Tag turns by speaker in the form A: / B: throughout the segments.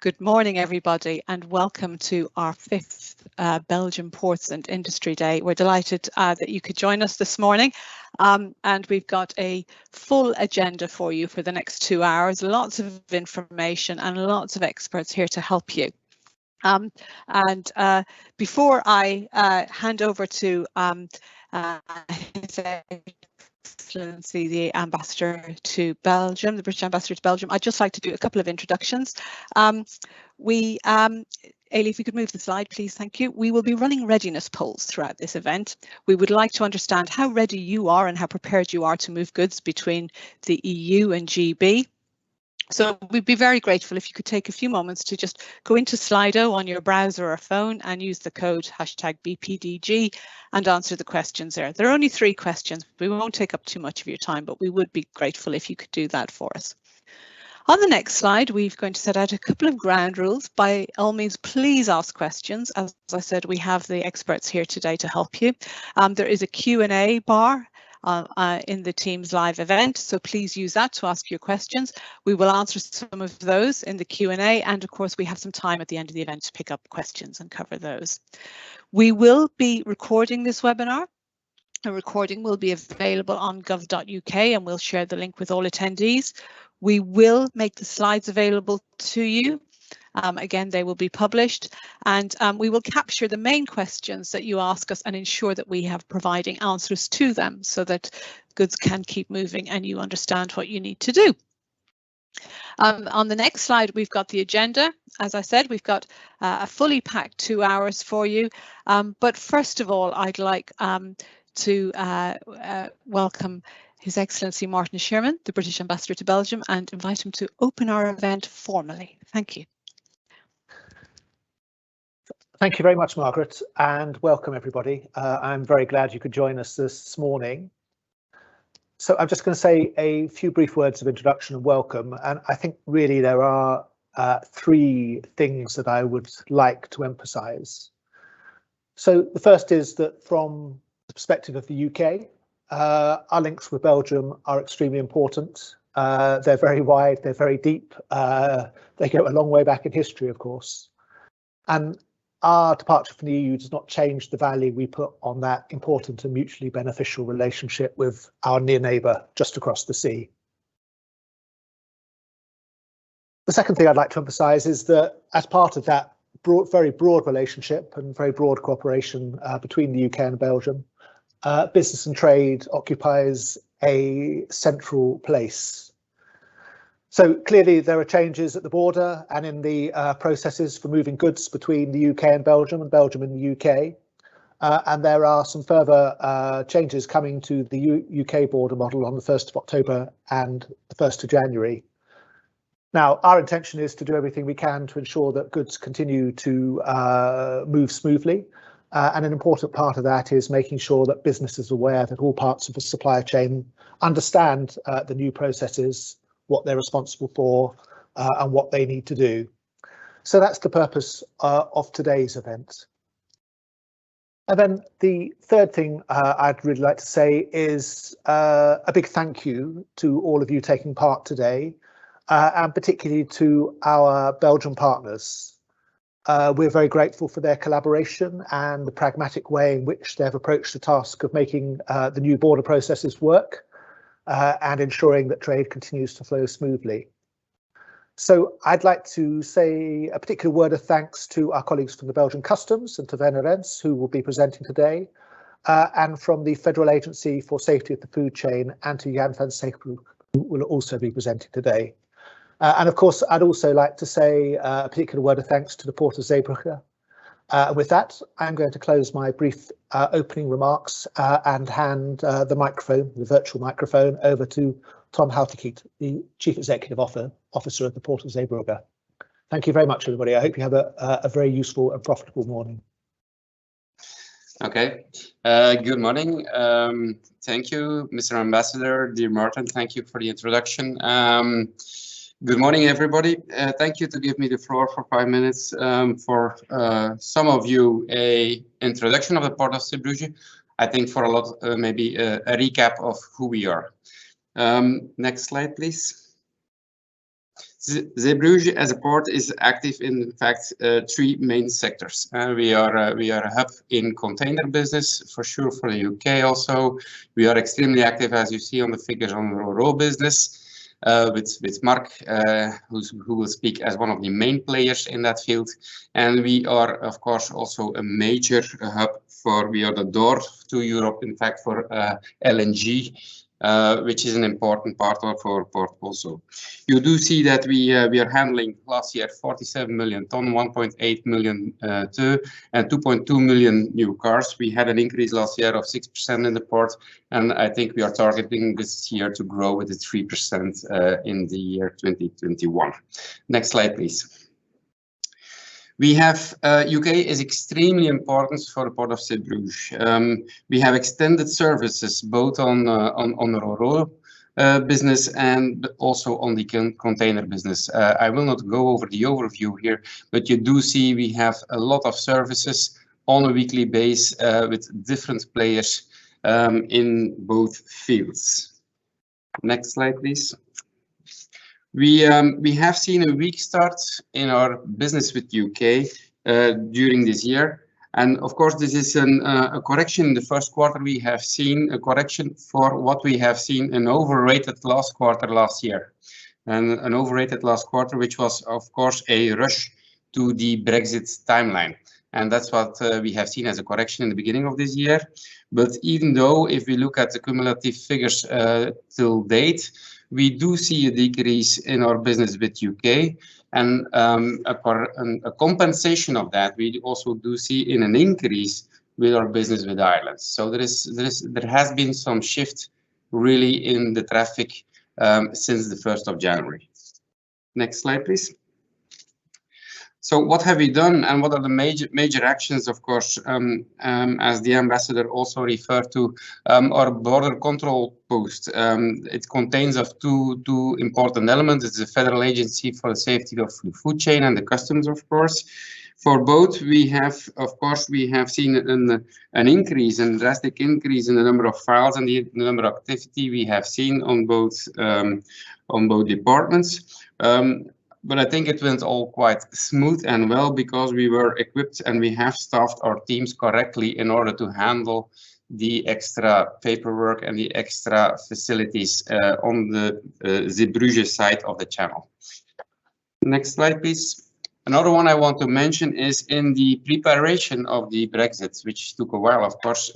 A: Good morning, everybody, and welcome to our 5th Belgium Ports and Industry Day. We're delighted that you could join us this morning, and we've got a full agenda for you for the next 2 hours, lots of information and lots of experts here to help you. Before I hand over to His Excellency, the Ambassador to Belgium, the British Ambassador to Belgium, I'd just like to do a couple of introductions. Ailey, if you could move the slide, please, thank you. We will be running readiness polls throughout this event. We would like to understand how ready you are and how prepared you are to move goods between the EU and GB. So we'd be very grateful if you could take a few moments to just go into Slido on your browser or phone and use the code #BPDG and answer the questions there. There are only 3 questions. We won't take up too much of your time, but we would be grateful if you could do that for us. On the next slide, we're going to set out a couple of ground rules. By all means, please ask questions. As I said, we have the experts here today to help you. There is a Q&A bar in the Teams live event, so please use that to ask your questions. We will answer some of those in the Q&A, and of course we have some time at the end of the event to pick up questions and cover those. We will be recording this webinar. A recording will be available on gov.uk, and we'll share the link with all attendees. We will make the slides available to you. Again, they will be published, and we will capture the main questions that you ask us and ensure that we have providing answers to them so that goods can keep moving and you understand what you need to do. On the next slide, we've got the agenda. As I said, we've got a fully packed 2 hours for you. But first of all, I'd like to welcome His Excellency Martin Sherman, the British Ambassador to Belgium, and invite him to open our event formally. Thank you.
B: Thank you very much, Margaret, and welcome everybody. I'm very glad you could join us this morning. So I'm just going to say a few brief words of introduction and welcome, and I think really there are 3 things that I would like to emphasise. So the first is that from the perspective of the UK, our links with Belgium are extremely important. They're very wide, they're very deep, they go a long way back in history, of course. And our departure from the EU does not change the value we put on that important and mutually beneficial relationship with our near neighbour just across the sea. The second thing I'd like to emphasise is that as part of that very broad relationship and very broad cooperation between the UK and Belgium, business and trade occupies a central place. So clearly there are changes at the border and in the processes for moving goods between the UK and Belgium and the UK. And there are some further changes coming to the UK border model on the 1st of October and the 1st of January. Now, our intention is to do everything we can to ensure that goods continue to move smoothly. And an important part of that is making sure that businesses are aware that all parts of the supply chain understand the new processes, what they're responsible for, and what they need to do. So that's the purpose of today's event. And then the third thing I'd really like to say is a big thank you to all of you taking part today, and particularly to our Belgian partners. We're very grateful for their collaboration and the pragmatic way in which they've approached the task of making the new border processes work and ensuring that trade continues to flow smoothly. So I'd like to say a particular word of thanks to our colleagues from the Belgian Customs and to Werner Rens, who will be presenting today, and from the Federal Agency for Safety of the Food Chain, and to Jan van Seebrugge, who will also be presenting today. And of course, I'd also like to say a particular word of thanks to the Port of Zeebrugge. With that, I'm going to close my brief opening remarks and hand the microphone, the virtual microphone, over to Tom Houtekiet, the Chief Executive Officer of the Port of Zeebrugge. Thank you very much, everybody. I hope you have a very useful and profitable morning.
C: Okay, good morning. Thank you, Mr. Ambassador, dear Martin. Thank you for the introduction. Good morning, everybody. Thank you to give me the floor for 5 minutes. For some of you, an introduction of the Port of Zeebrugge. I think for a lot, maybe a recap of who we are. Next slide, please. Zeebrugge as a port is active in fact 3 main sectors. We are a hub in container business for sure, for the UK also. We are extremely active, as you see on the figures, on the ro-ro business. With Mark, who will speak as one of the main players in that field. And we are, of course, also a major hub we are the door to Europe, in fact, for LNG, which is an important part of our port also. You do see that we are handling last year 47 million ton, 1.8 million and 2.2 million new cars. We had an increase last year of 6% in the port, and I think we are targeting this year to grow with the 3% in the year 2021. Next slide, please. We have UK is extremely important for the port of Zeebrugge. We have extended services both on the ro-ro business and also on the container business. I will not go over the overview here, but you do see we have a lot of services on a weekly basis with different players in both fields. Next slide, please. We have seen a weak start in our business with UK during this year. And of course, this is a correction in the first quarter. We have seen a correction for what we have seen an overrated last quarter last year. And an overrated last quarter, which was, of course, a rush to the Brexit timeline. And that's what we have seen as a correction in the beginning of this year. But even though, if we look at the cumulative figures till date, we do see a decrease in our business with UK, and a compensation of that we also do see in an increase with our business with Ireland. So there has been some shift really in the traffic since the 1st of January. Next slide, please. So what have we done, and what are the major actions? Of course, as the ambassador also referred to, our border control post. It contains of two important elements. It's the Federal Agency for the Safety of the Food Chain and the Customs, of course. For both, we have seen an increase, a drastic increase in the number of files and the number of activity we have seen on both departments. But I think it went all quite smooth and well because we were equipped and we have staffed our teams correctly in order to handle the extra paperwork and the extra facilities on the Zeebrugge side of the channel. Next slide, please. Another one I want to mention is in the preparation of the Brexit, which took a while, of course.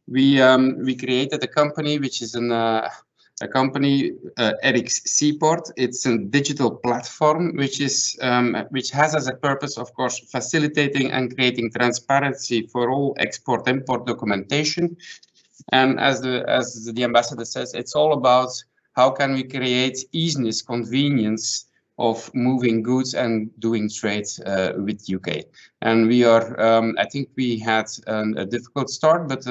C: We created a company which is a company, Eric's Seaport. It's a digital platform which has as a purpose, of course, facilitating and creating transparency for all export-import documentation. And as the ambassador says, it's all about how can we create easiness, convenience of moving goods and doing trade with UK. And we are, I think we had a difficult start, but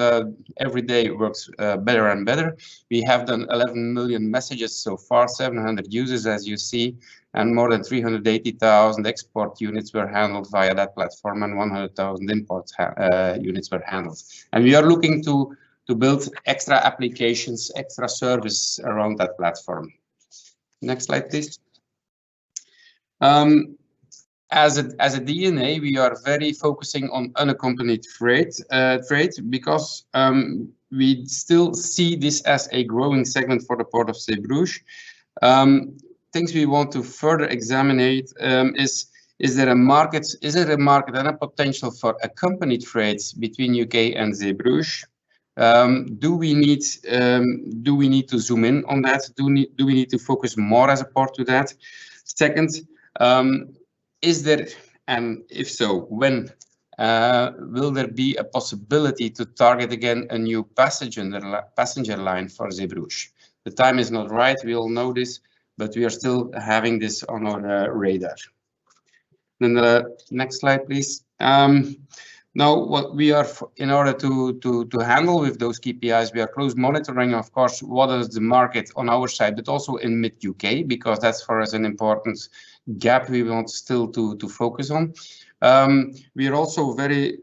C: every day it works better and better. We have done 11 million messages so far, 700 users, as you see, and more than 380,000 export units were handled via that platform, and 100,000 import units were handled. And we are looking to build extra applications, extra service around that platform. Next slide, please. As a DNA, we are very focusing on unaccompanied trade because we still see this as a growing segment for the port of Zeebrugge. Things we want to further examine is there a market? Is there a market and a potential for accompanied trades between UK and Zeebrugge? Do we need to zoom in on that? Do we need to focus more as a port to that? Second, is there, and if so, when will there be a possibility to target again a new passenger line for Zeebrugge? The time is not right, we all know this, but we are still having this on our radar. Then the next slide, please. Now, what we are, in order to handle with those KPIs, we are close monitoring, of course, what is the market on our side, but also in mid-UK, because that's for us an important gap we want still to focus on. We are also very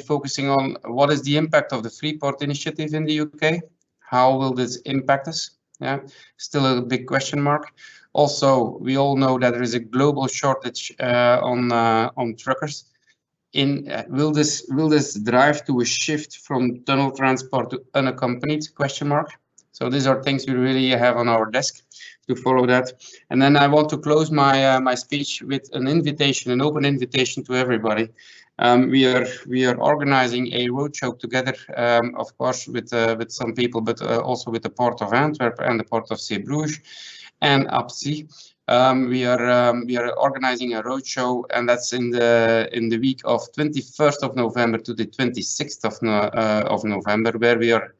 C: focusing on what is the impact of the Freeport initiative in the UK. How will this impact us? Yeah, still a big question mark. Also, we all know that there is a global shortage on truckers. Will this drive to a shift from tunnel transport to unaccompanied ? So these are things we really have on our desk to follow that. And then I want to close my my speech with an invitation, an open invitation to everybody. We are organizing a roadshow together, of course, with some people, but also with the Port of Antwerp and the Port of Zeebrugge and APSI. We are organizing a roadshow, and that's in the week of 21st of November to the 26th of November, where we are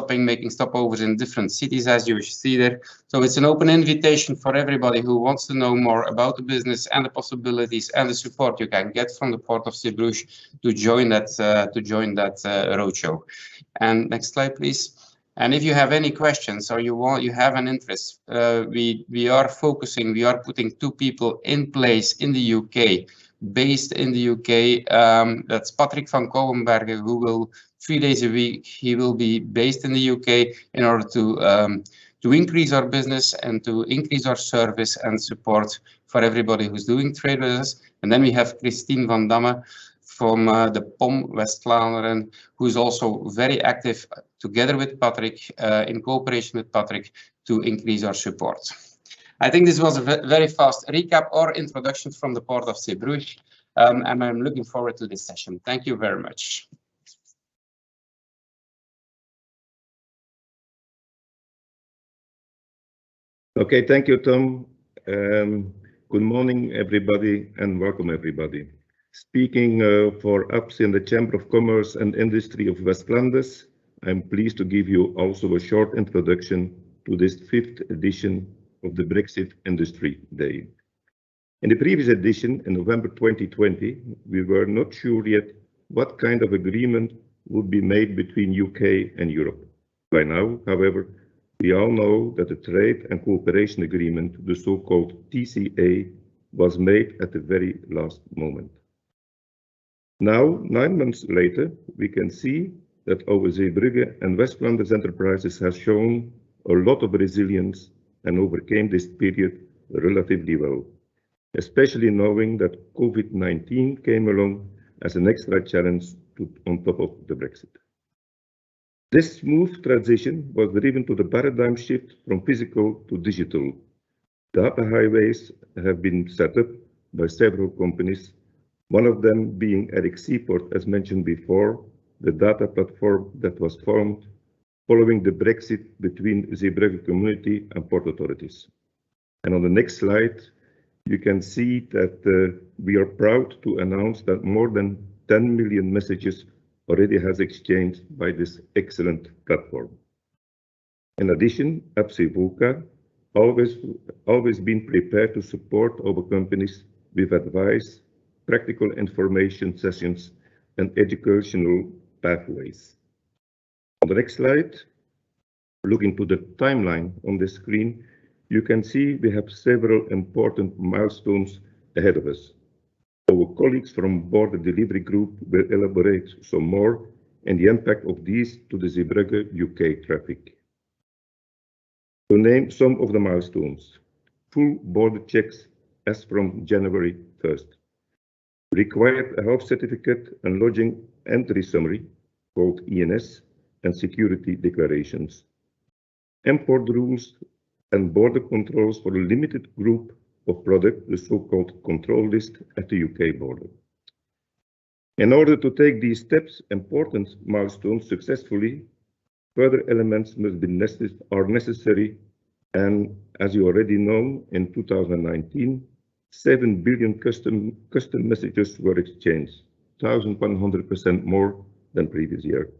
C: making stopovers in different cities, as you see there. So it's an open invitation for everybody who wants to know more about the business and the possibilities and the support you can get from the Port of Zeebrugge to join that roadshow. And next slide, please. And if you have any questions or you have an interest, we are putting 2 people in place in the UK, based in the UK. That's Patrick van Kouwenbergen, who will 3 days a week, he will be based in the UK in order to increase our business and to increase our service and support for everybody who's doing trade with us. And then we have Christine van Damme from the POM West-Vlaanderen, who is also very active together with Patrick, in cooperation with Patrick, to increase our support. I think this was a very fast recap or introduction from the Port of Zeebrugge, and I'm looking forward to this session. Thank you very much.
D: Okay, thank you, Tom. Good morning, everybody, and welcome, everybody. Speaking for APSI and the Chamber of Commerce and Industry of West Flanders, I'm pleased to give you also a short introduction to this 5th edition of the Brexit Industry Day. In the previous edition, in November 2020, we were not sure yet what kind of agreement would be made between UK and Europe. By now, however, we all know that the Trade and Cooperation Agreement, the so-called TCA, was made at the very last moment. Now, 9 months later, we can see that our Zeebrugge and West Flanders enterprises have shown a lot of resilience and overcame this period relatively well, especially knowing that COVID-19 came along as an extra challenge on top of the Brexit. This smooth transition was driven to the paradigm shift from physical to digital. Data highways have been set up by several companies, one of them being Eric Seaport, as mentioned before, the data platform that was formed following the Brexit between Zeebrugge community and port authorities. And on the next slide, you can see that we are proud to announce that more than 10 million messages already has exchanged by this excellent platform. In addition, APSI VUCA always been prepared to support our companies with advice, practical information sessions, and educational pathways. On the next slide, looking to the timeline on the screen, you can see we have several important milestones ahead of us. Our colleagues from Border Delivery Group will elaborate some more and the impact of these to the Zeebrugge UK traffic. To name some of the milestones: full border checks as from January 1st. Required a health certificate and lodging entry summary, called ENS, and security declarations. Import rules and border controls for a limited group of products, the so-called control list at the UK border. In order to take these steps, important milestones successfully, further elements are necessary, and as you already know, in 2019, 7 billion custom messages were exchanged, 1,100% more than previous year.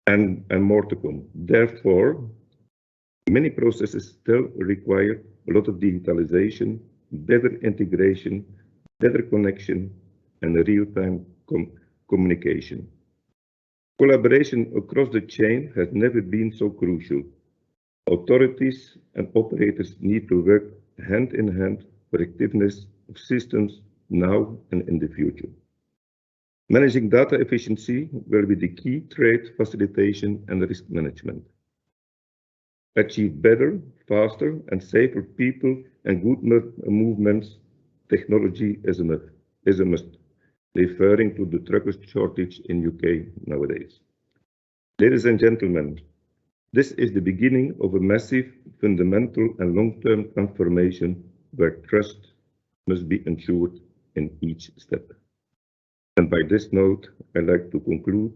D: And more to come. Therefore, many processes still require a lot of digitalization, better integration, better connection, and real-time communication. Collaboration across the chain has never been so crucial. Authorities and operators need to work hand in hand for effectiveness of systems now and in the future. Managing data efficiency will be the key trade facilitation and risk management. achieve better, faster and safer people and good movements, technology is a must, referring to the trucker shortage in UK nowadays. Ladies and gentlemen, this is the beginning of a massive, fundamental and long-term transformation where trust must be ensured in each step. And by this note, I'd like to conclude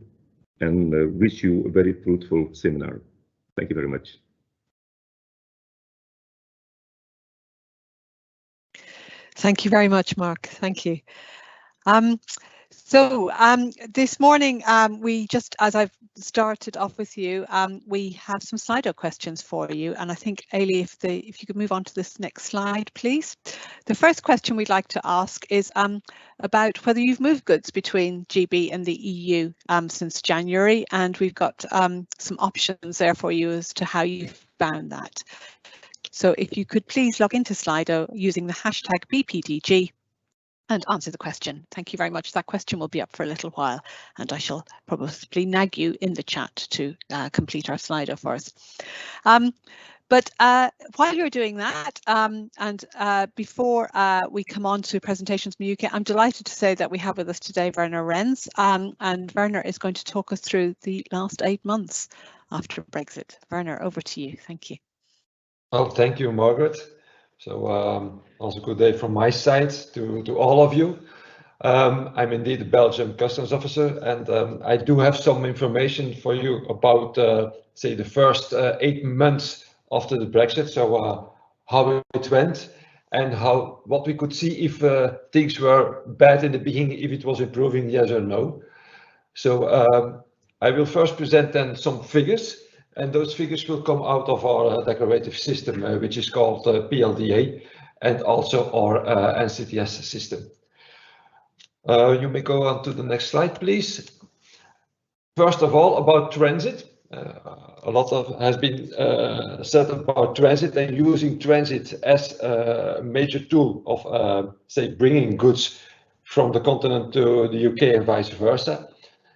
D: and wish you a very fruitful seminar. Thank you very much.
A: Thank you very much, Mark. Thank you. This morning, we just, as I've started off with you, we have some Slido questions for you. And I think, Ailey, if you could move on to this next slide, please. The first question we'd like to ask is about whether you've moved goods between GB and the EU since January. And we've got some options there for you as to how you've found that. So if you could please log into Slido using the hashtag BPDG and answer the question. Thank you very much. That question will be up for a little while, and I shall probably nag you in the chat to complete our Slido for us. But while you're doing that, before we come on to presentations from the UK, I'm delighted to say that we have with us today Werner Renz, and Werner is going to talk us through the last 8 months after Brexit. Werner, over to you. Thank you.
E: Well, thank you, Margaret. So also good day from my side to all of you. I'm indeed a Belgian customs officer, and I do have some information for you about, say, the first 8 months after the Brexit. So how it went and what we could see if things were bad in the beginning, if it was improving, yes or no. So I will first present then some figures. And those figures will come out of our declarative system, which is called PLDA, and also our NCTS system. You may go on to the next slide, please. First of all, about transit. A lot has been said about transit and using transit as a major tool of, say, bringing goods from the continent to the UK and vice versa.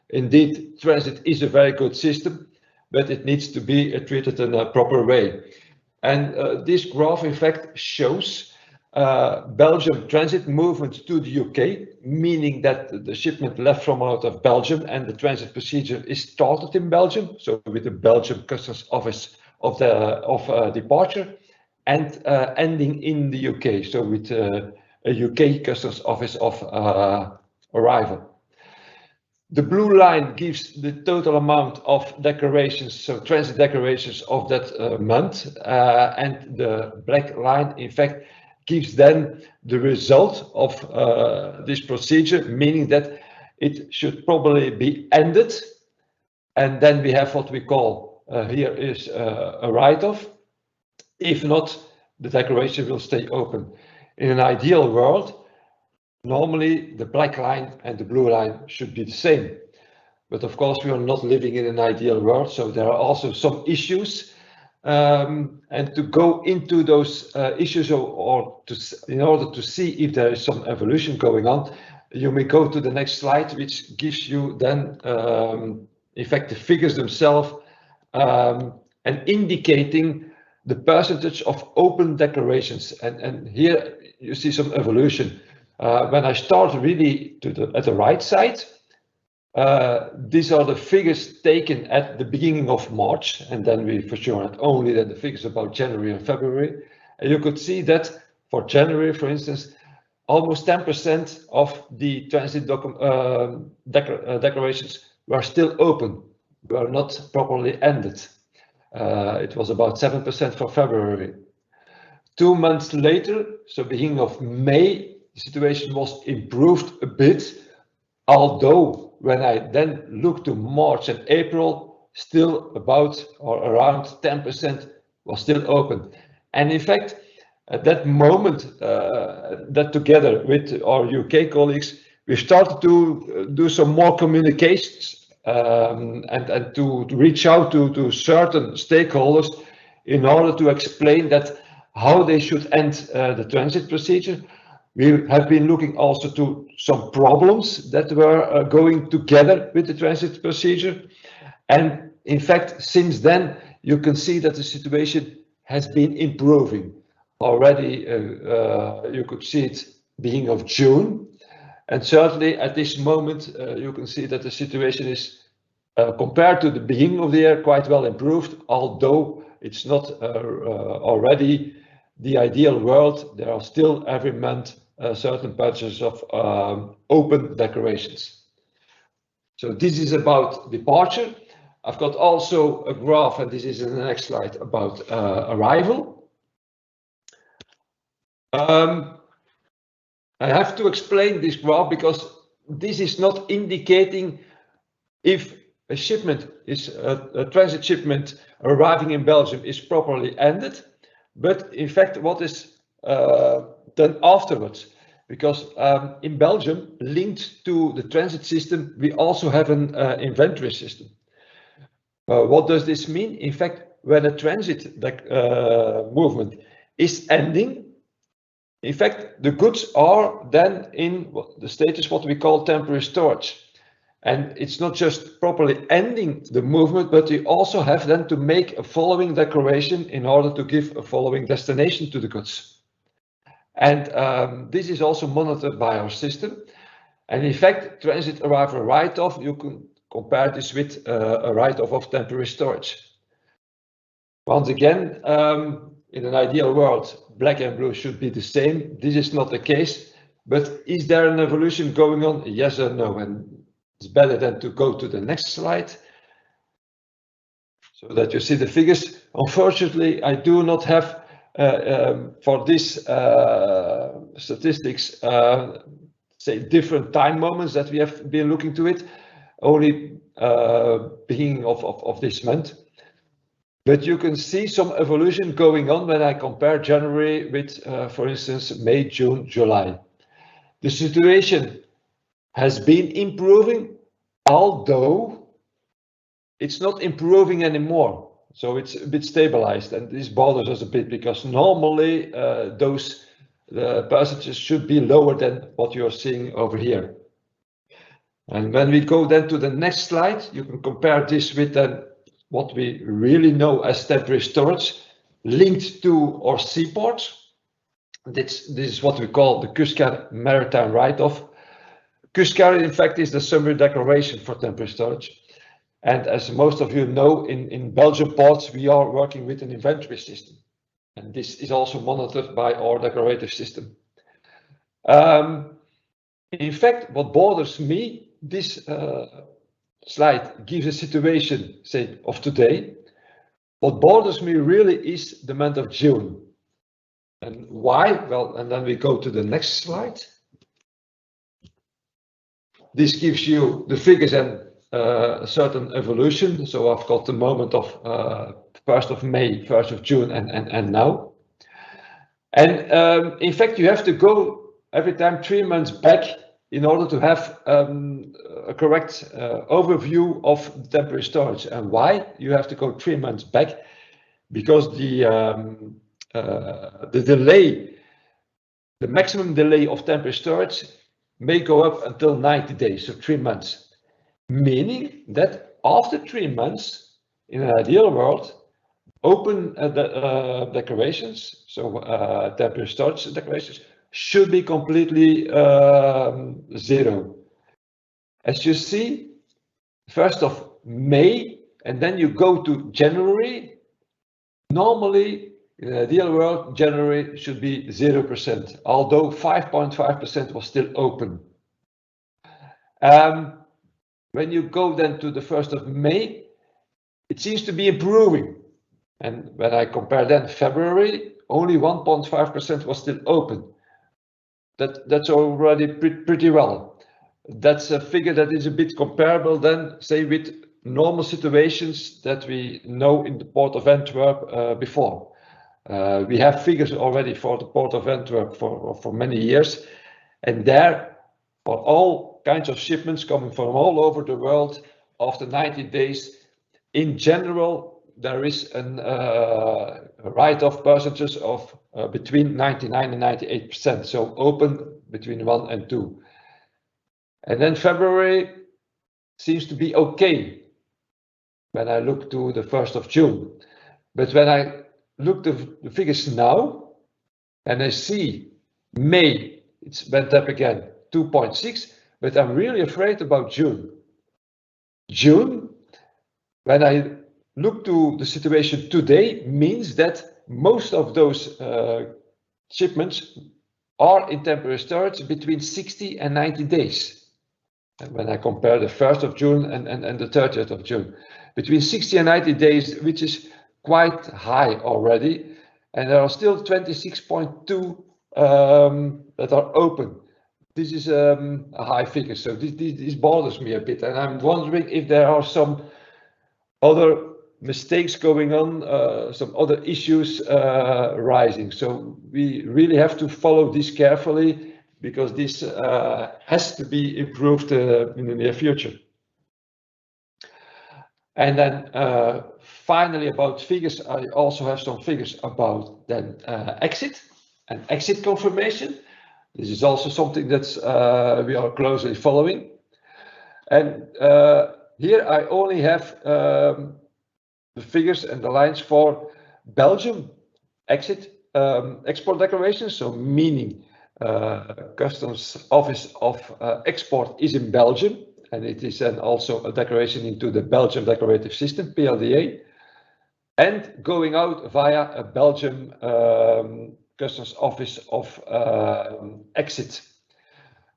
E: Indeed, transit is a very good system, but it needs to be treated in a proper way. And this graph, in fact, shows Belgium transit movement to the UK, meaning that the shipment left from out of Belgium and the transit procedure is started in Belgium, so with the Belgium Customs Office of departure, and ending in the UK, so with a UK Customs Office of arrival. The blue line gives the total amount of declarations, so transit declarations of that month, and the black line, in fact, gives then the result of this procedure, meaning that it should probably be ended. And then we have what we call here is a write-off. If not, the declaration will stay open. In an ideal world, normally the black line and the blue line should be the same. But of course, we are not living in an ideal world, so there are also some issues. And to go into those issues in order to see if there is some evolution going on, you may go to the next slide, which gives you then, in fact, the figures themselves and indicating the percentage of open declarations. And here you see some evolution. When I start really at the right side, these are the figures taken at the beginning of March, and then we for sure had only then the figures about January and February. And you could see that for January, for instance, almost 10% of the transit declarations were still open, were not properly ended. It was about 7% for February. 2 months later, so beginning of May, the situation was improved a bit, although when I then look to March and April, still about or around 10% was still open. And in fact, at that moment, that together with our UK colleagues, we started to do some more communications and to reach out to certain stakeholders in order to explain that how they should end the transit procedure. We have been looking also to some problems that were going together with the transit procedure. And in fact, since then, you can see that the situation has been improving. Already, you could see it beginning of June. And certainly at this moment, you can see that the situation is, compared to the beginning of the year, quite well improved, although it's not already the ideal world. There are still every month certain patches of open declarations. So this is about departure. I've got also a graph, and this is in the next slide, about arrival. I have to explain this graph because this is not indicating if a shipment is a transit shipment arriving in Belgium is properly ended, but in fact what is done afterwards. Because in Belgium, linked to the transit system, we also have an inventory system. What does this mean? In fact, when a transit movement is ending, in fact, the goods are then in the status what we call temporary storage. And it's not just properly ending the movement, but you also have then to make a following declaration in order to give a following destination to the goods. And this is also monitored by our system. And in fact, transit arrival write-off, you can compare this with a write-off of temporary storage. Once again, in an ideal world, black and blue should be the same. This is not the case, but is there an evolution going on? Yes or no? And it's better than to go to the next slide so that you see the figures. Unfortunately, I do not have for this statistics, say different time moments that we have been looking to it, only beginning of this month. But you can see some evolution going on when I compare January with, for instance, May, June, July. The situation has been improving, although it's not improving anymore. So it's a bit stabilized, and this bothers us a bit because normally the percentages should be lower than what you're seeing over here. And when we go then to the next slide, you can compare this with what we really know as temporary storage linked to our seaports. This is what we call the UKCA maritime write-off. UKCA, in fact, is the summary declaration for temporary storage. And as most of you know, in Belgian ports, we are working with an inventory system. And this is also monitored by our declarative system. In fact, what bothers me, this slide gives a situation, say, of today. What bothers me really is the month of June. And why? Well, and then we go to the next slide. This gives you the figures and a certain evolution. So I've got the moment of 1st of May, 1st of June, and now. And in fact, you have to go every time 3 months back in order to have a correct overview of temporary storage. And why you have to go 3 months back? Because the delay, the maximum delay of temporary storage may go up until 90 days, so 3 months. Meaning that after 3 months, in an ideal world, open declarations, so temporary storage declarations, should be completely zero. As you see, 1st of May, and then you go to January. Normally, in an ideal world, January should be 0%, although 5.5% was still open. When you go then to the 1st of May, it seems to be improving. And when I compare then February, only 1.5% was still open. That's already pretty well. That's a figure that is a bit comparable then, say, with normal situations that we know in the Port of Antwerp before. We have figures already for the Port of Antwerp for many years. And there, for all kinds of shipments coming from all over the world, after 90 days, in general, there is a write-off percentages of between 99 and 98%, so open between 1 and 2. And then February seems to be okay when I look to the 1st of June. But when I look at the figures now, and I see May, it's went up again, 2.6, but I'm really afraid about June. June, when I look to the situation today, means that most of those shipments are in temporary storage between 60 and 90 days. And when I compare the 1st of June and the 30th of June, between 60 and 90 days, which is quite high already. And there are still 26.2 that are open. This is a high figure, so this bothers me a bit. And I'm wondering if there are some other mistakes going on, some other issues rising. So we really have to follow this carefully, because this has to be improved in the near future. And then finally, about figures, I also have some figures about then exit and exit confirmation. This is also something that's we are closely following. And here I only have the figures and the lines for Belgium exit export declarations, so meaning Customs Office of Export is in Belgium, and it is then also a declaration into the Belgium Declarative System, PLDA, and going out via a Belgium Customs Office of Exit.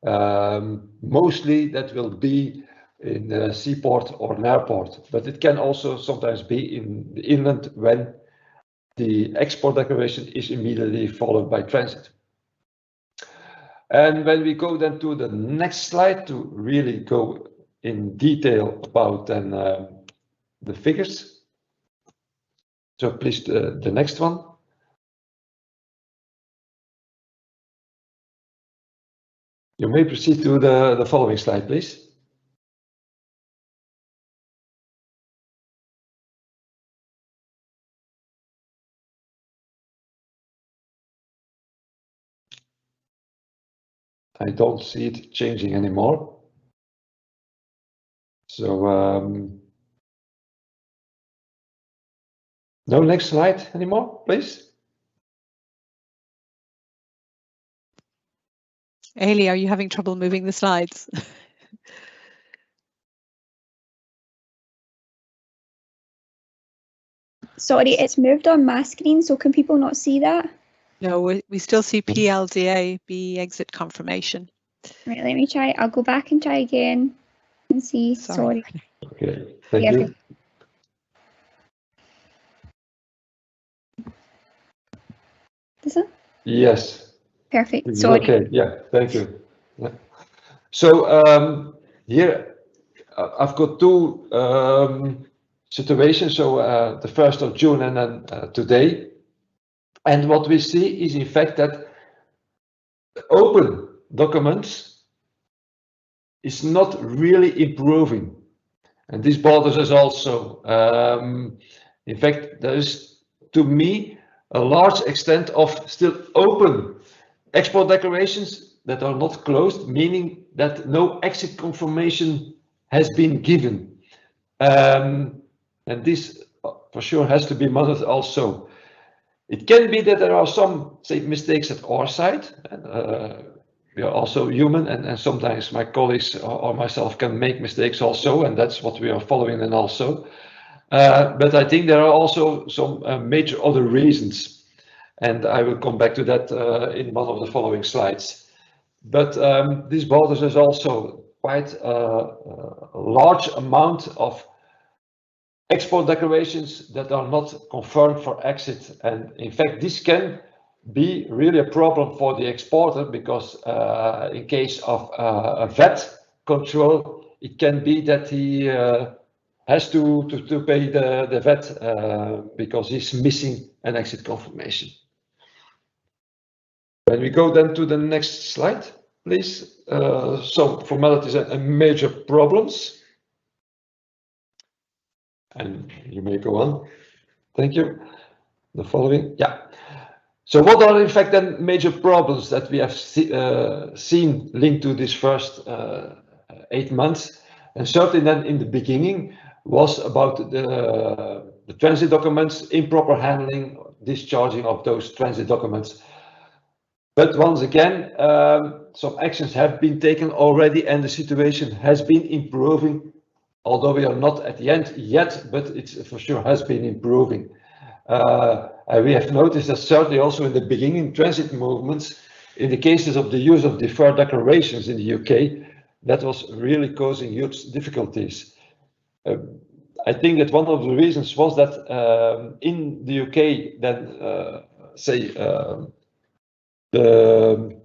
E: Mostly that will be in the seaport or an airport, but it can also sometimes be in the inland when the export declaration is immediately followed by transit. And when we go then to the next slide to really go in detail about then the figures. So please the next one. You may proceed to the following slide, please. I don't see it changing anymore. So no next slide anymore, please.
A: Ailey, are you having trouble moving the slides?
F: Sorry, it's moved on my screen, so can people not see that?
A: No, we still see PLDA, be exit confirmation.
F: Right, let me try. I'll go back and try again and see. Sorry.
E: Okay, thank you.
F: Does it?
E: Yes.
F: Perfect. Sorry.
E: Okay, yeah, thank you. Yeah. So here I've got two situations. So the 1st of June and then today. And what we see is in fact that open documents is not really improving. And this bothers us also. In fact, there is, to me, a large extent of still open export declarations that are not closed, meaning that no exit confirmation has been given. And this for sure has to be monitored also. It can be that there are some, say, mistakes at our side. We are also human, and sometimes my colleagues or myself can make mistakes also, and that's what we are following then also. But I think there are also some major other reasons, and I will come back to that in one of the following slides. But this bothers us also quite a large amount of export declarations that are not confirmed for exit. And in fact, this can be really a problem for the exporter, because in case of a VAT control, it can be that he has to pay the VAT because he's missing an exit confirmation. When we go then to the next slide, please, some formalities and major problems. And you may go on. Thank you. The following, yeah. So what are in fact then major problems that we have seen linked to this first 8 months? And certainly then in the beginning was about the the transit documents, improper handling, discharging of those transit documents. But once again, some actions have been taken already and the situation has been improving, although we are not at the end yet, but it for sure has been improving. We have noticed that certainly also in the beginning transit movements, in the cases of the use of deferred declarations in the UK, that was really causing huge difficulties. I think that one of the reasons was that in the UK, then the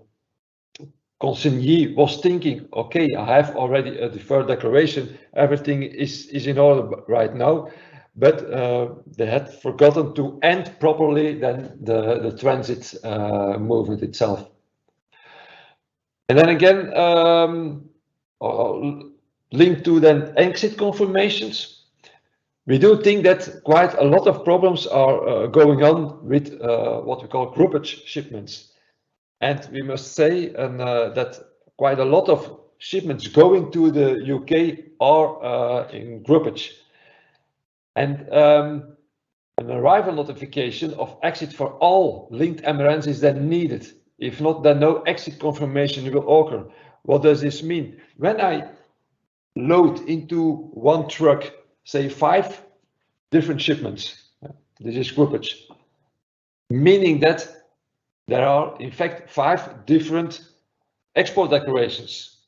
E: consignee was thinking, okay, I have already a deferred declaration, everything is in order right now, but they had forgotten to end properly then the transit movement itself. And then again, linked to then exit confirmations, we do think that quite a lot of problems are going on with what we call groupage shipments. And we must say that quite a lot of shipments going to the UK are in groupage. And an arrival notification of exit for all linked MRNs is then needed. If not, then no exit confirmation will occur. What does this mean? When I load into one truck, say 5 different shipments, this is groupage, meaning that there are in fact 5 different export declarations.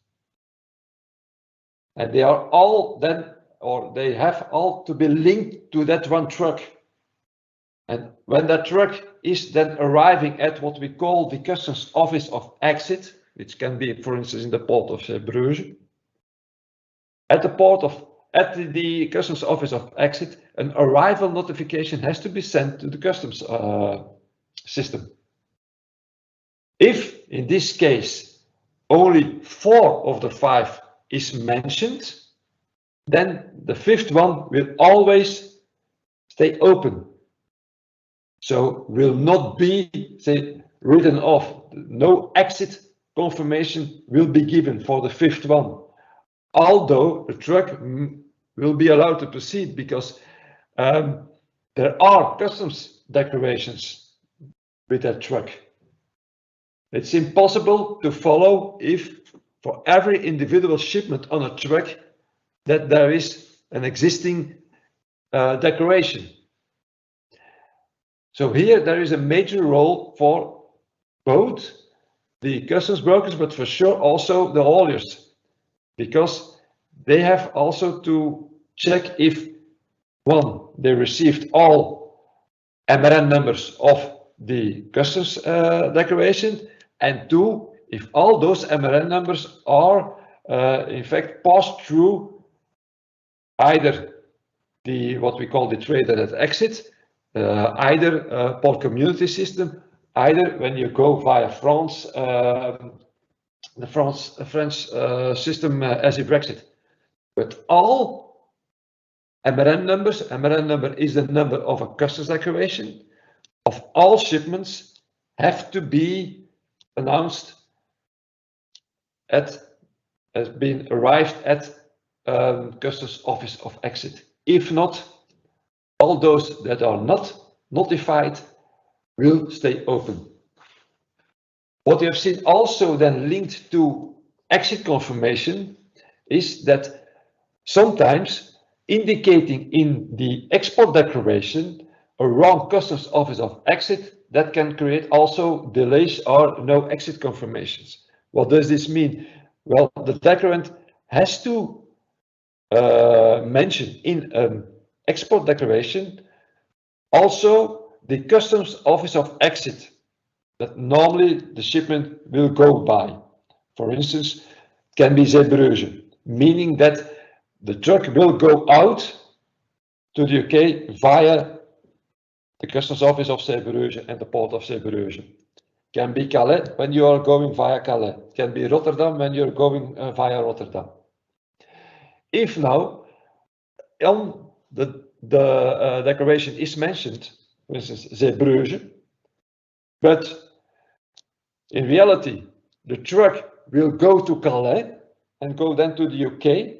E: And they are all then, or they have all to be linked to that one truck. And when that truck is then arriving at what we call the customs office of exit, which can be, for instance, in the port of Zeebrugge, at the customs office of exit, an arrival notification has to be sent to the customs system. If, in this case, only 4 of the 5 is mentioned, then the 5th one will always stay open. So will not be, say, written off. No exit confirmation will be given for the 5th one. Although the truck will be allowed to proceed because there are customs declarations with that truck. It's impossible to follow if for every individual shipment on a truck that there is an existing declaration. So here there is a major role for both the customs brokers, but for sure also the hauliers, because they have also to check if, one, they received all MRN numbers of the customs declaration, and 2, if all those MRN numbers are in fact passed through either the what we call the trader at exit, either port community system, either when you go via France, the French system as a Brexit. But all MRN numbers, MRN number is the number of a customs declaration, of all shipments have to be announced as being arrived at customs office of exit. If not, all those that are not notified will stay open. What we have seen also then linked to exit confirmation is that sometimes indicating in the export declaration a wrong customs office of exit, that can create also delays or no exit confirmations. What does this mean? Well, the declarant has to mention in an export declaration also the customs office of exit that normally the shipment will go by. For instance, can be Zeebrugge, meaning that the truck will go out to the UK via the customs office of Zeebrugge and the port of Zeebrugge. Can be Calais when you are going via Calais. Can be Rotterdam when you're going via Rotterdam. If now on the declaration is mentioned, for instance, Zeebrugge, but in reality the truck will go to Calais and go then to the UK,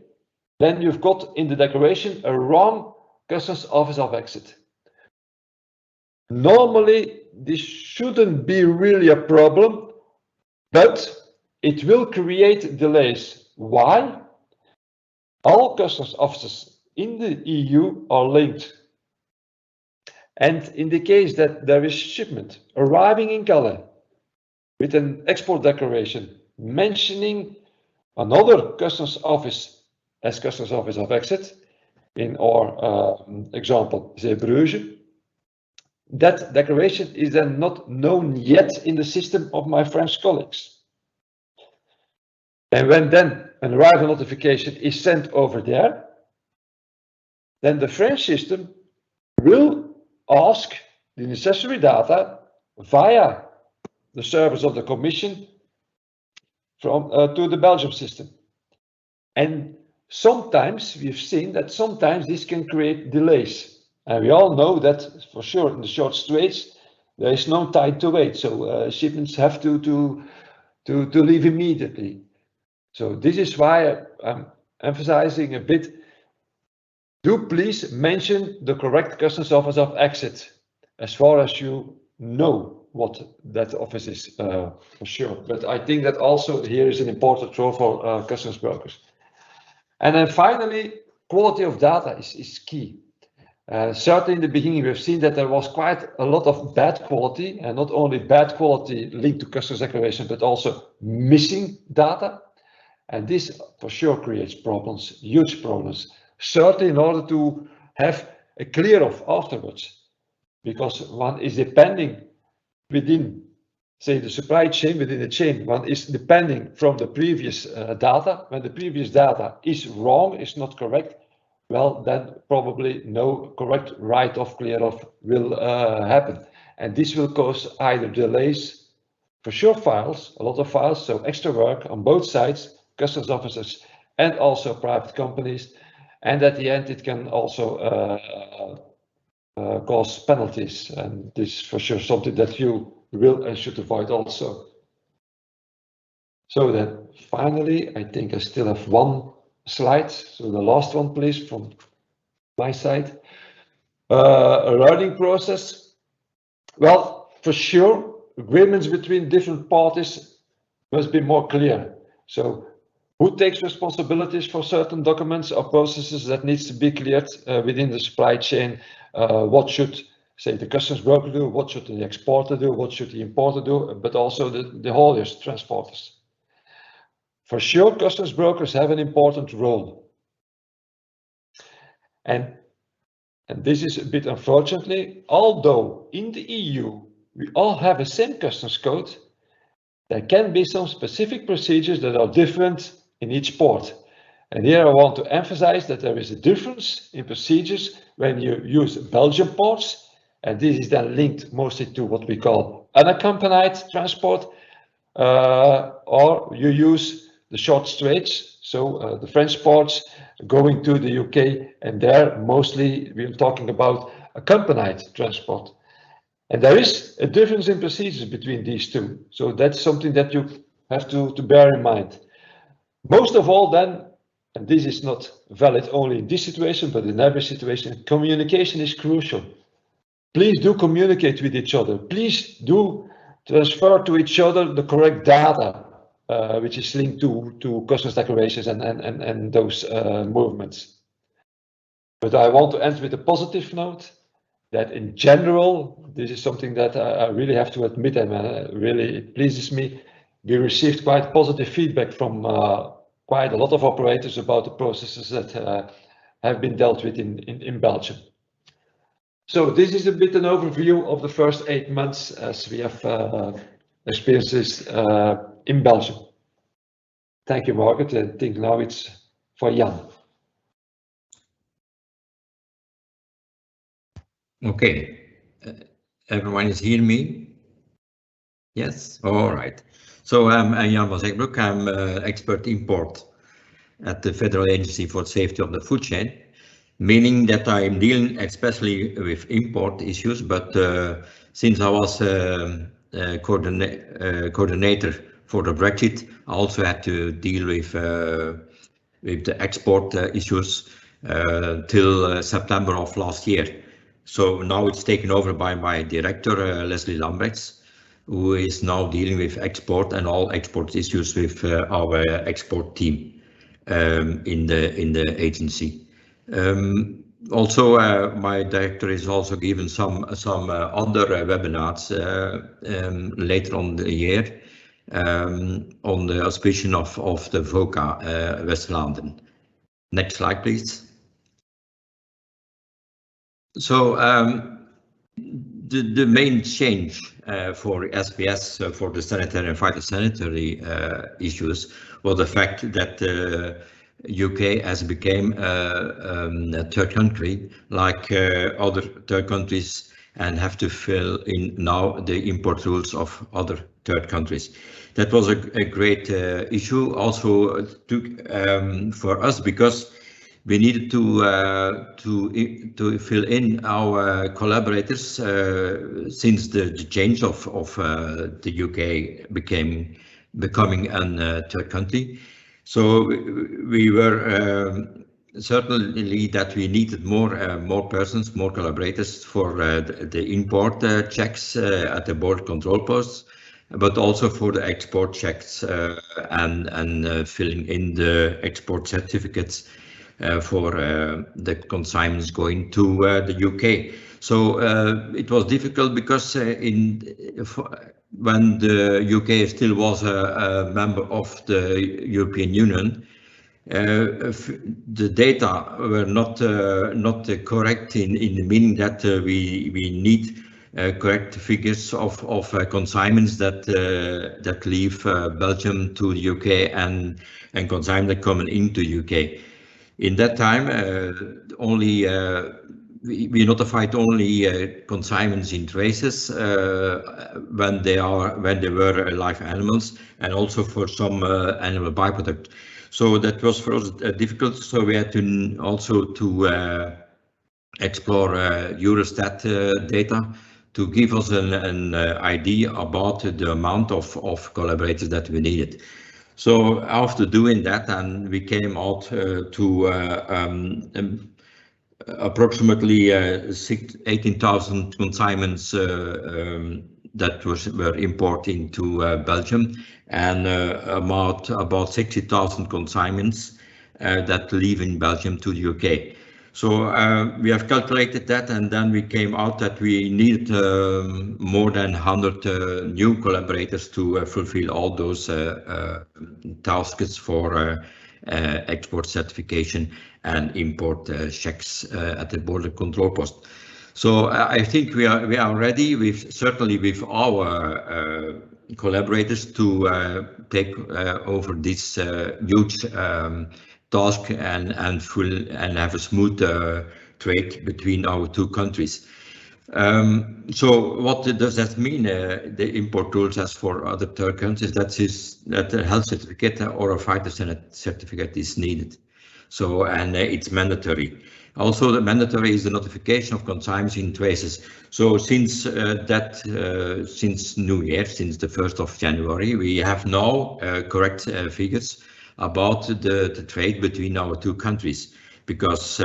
E: then you've got in the declaration a wrong customs office of exit. Normally, this shouldn't be really a problem, but it will create delays. Why? All customs offices in the EU are linked. And in the case that there is shipment arriving in Calais with an export declaration mentioning another customs office as customs office of exit, in our example, Zeebrugge, that declaration is then not known yet in the system of my French colleagues. And when then an arrival notification is sent over there, then the French system will ask the necessary data via the service of the Commission from to the Belgium system. And sometimes we've seen that sometimes this can create delays. And we all know that for sure in the short straits, there is no time to wait. So shipments have to leave immediately. So this is why I'm emphasizing a bit. Do please mention the correct customs office of exit as far as you know what that office is for sure. But I think that also here is an important role for customs brokers. And then finally, quality of data is key. Certainly in the beginning, we've seen that there was quite a lot of bad quality, and not only bad quality linked to customs declaration, but also missing data. And this for sure creates problems, huge problems. Certainly in order to have a clear off afterwards, because one is depending within, say, the supply chain, within the chain, one is depending from the previous data. When the previous data is wrong, is not correct, well, then probably no correct write-off, clear-off will happen. And this will cause either delays, for sure files, a lot of files, so extra work on both sides, customs officers and also private companies. And at the end, it can also cause penalties. And this is for sure something that you will and should avoid also. So then finally, I think I still have one slide. So the last one, please, from my side. A learning process. Well, for sure, agreements between different parties must be more clear. So who takes responsibilities for certain documents or processes that needs to be cleared within the supply chain? What should, say, the customs broker do? What should the exporter do? What should the importer do? But also the hauliers, transporters. For sure, customs brokers have an important role. And this is a bit unfortunately, although in the EU we all have the same customs code, there can be some specific procedures that are different in each port. And here I want to emphasize that there is a difference in procedures when you use Belgian ports, and this is then linked mostly to what we call unaccompanied transport, or you use the short straits, so the French ports going to the UK, and there mostly we're talking about accompanied transport. And there is a difference in procedures between these two. So that's something that you have to bear in mind. Most of all then, and this is not valid only in this situation, but in every situation, communication is crucial. Please do communicate with each other. Please do transfer to each other the correct data, which is linked to customs declarations and those movements. But I want to end with a positive note that in general, this is something that I really have to admit, and really it pleases me. We received quite positive feedback from quite a lot of operators about the processes that have been dealt with in Belgium. So this is a bit an overview of the first 8 months as we have experiences in Belgium. Thank you, Margaret. I think now it's for Jan.
G: Okay, everyone is hearing me? Yes, all right. So I'm Jan van Zeebrugge. I'm expert import at the Federal Agency for Safety of the Food Chain, meaning that I'm dealing especially with import issues, but since I was coordinator for the Brexit, I also had to deal with the export issues. till September of last year. So now it's taken over by my director, Leslie Lambrechts, who is now dealing with export and all export issues with our export team in the agency. Also, my director is also given some other webinars later on the year on the auspicion of the VOCA West-Vlaanderen. Next slide, please. So the main change for SPS for the sanitary and phytosanitary issues was the fact that UK has become a third country like other third countries and have to fill in now the import rules of other third countries. That was a great issue also for us, because we needed to fill in our collaborators since the change of the UK becoming a third country. So we were certainly that we needed more persons, more collaborators for the import checks at the border control posts, but also for the export checks and filling in the export certificates for the consignments going to the UK. So it was difficult because when the UK still was a member of the European Union, the data were not correct in the meaning that we need correct figures of consignments that leave Belgium to the UK and consignments that come into UK. In that time, we notified only consignments in traces when they were live animals, and also for some animal byproduct. So that was for us difficult. So we had to also explore Eurostat data to give us an idea about the amount of collaborators that we needed. So after doing that, and we came out to approximately 18,000 consignments that were importing to Belgium, and about 60,000 consignments that leave in Belgium to the UK. So we have calculated that, and then we came out that we needed more than 100 new collaborators to fulfill all those tasks for export certification and import checks at the border control post. So I think we are ready, certainly with our collaborators, to take over this huge task and have a smooth trade between our two countries. So what does that mean? The import rules as for other third countries, that a health certificate or a phytosanitary certificate is needed. So, and it's mandatory. Also, the mandatory is the notification of consignments in traces. So since since New Year, since the 1st of January, we have now correct figures about the trade between our two countries, because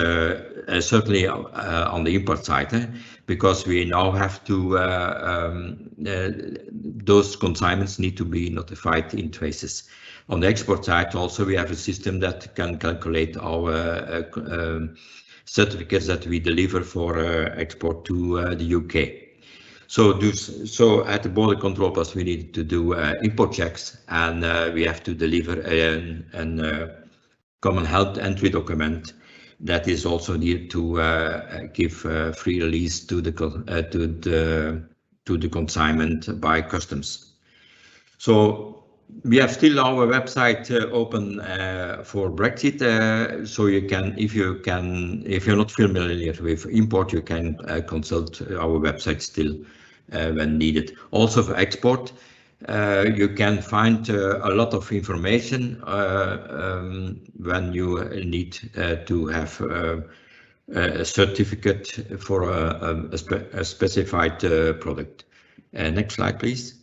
G: certainly on the import side, because we now have to, those consignments need to be notified in traces. On the export side also, we have a system that can calculate our certificates that we deliver for export to the UK. So at the border control post, we need to do import checks, and we have to deliver a common health entry document that is also needed to give free release to the consignment by customs. So we have still our website open for Brexit, so you can, if you're not familiar with import, you can consult our website still when needed. Also for export, you can find a lot of information when you need to have a certificate for a specified product. Next slide, please.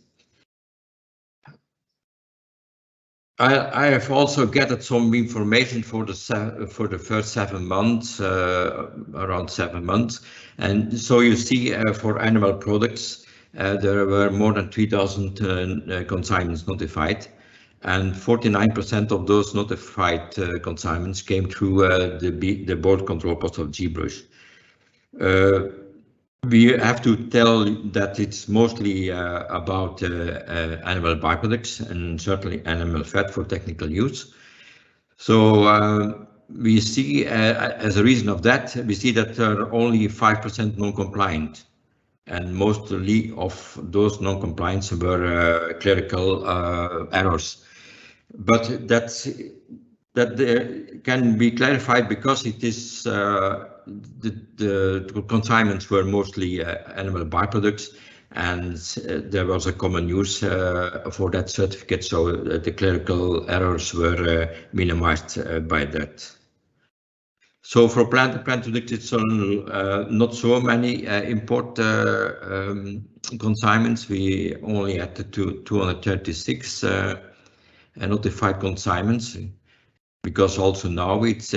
G: I have also gathered some information for the first 7 months, around 7 months, and so you see for animal products there were more than 3,000 consignments notified, and 49% of those notified consignments came through the board control post of Zeebrugge. We have to tell that it's mostly about animal byproducts and certainly animal fat for technical use. So we see, as a reason of that, we see that there are only 5% non-compliant, and mostly of those non-compliance were clerical errors. But that can be clarified because it is the consignments were mostly animal byproducts, and there was a common use for that certificate, so the clerical errors were minimized by that. So for plant products, it's not so many import consignments. We only had 236 notified consignments, because also now it's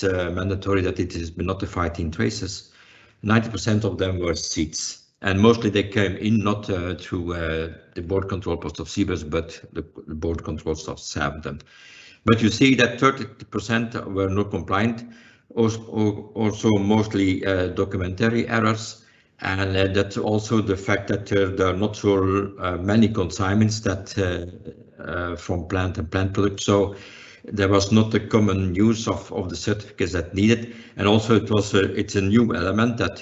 G: mandatory that it has been notified in traces. 90% of them were seeds, and mostly they came in not through the board control post of Zeebrugge, but the board control posts have them. But you see that 30% were not compliant, also mostly documentary errors, and that's also the fact that there are not so many consignments that from plant and plant products. So there was not a common use of the certificates that needed, and also it's a new element that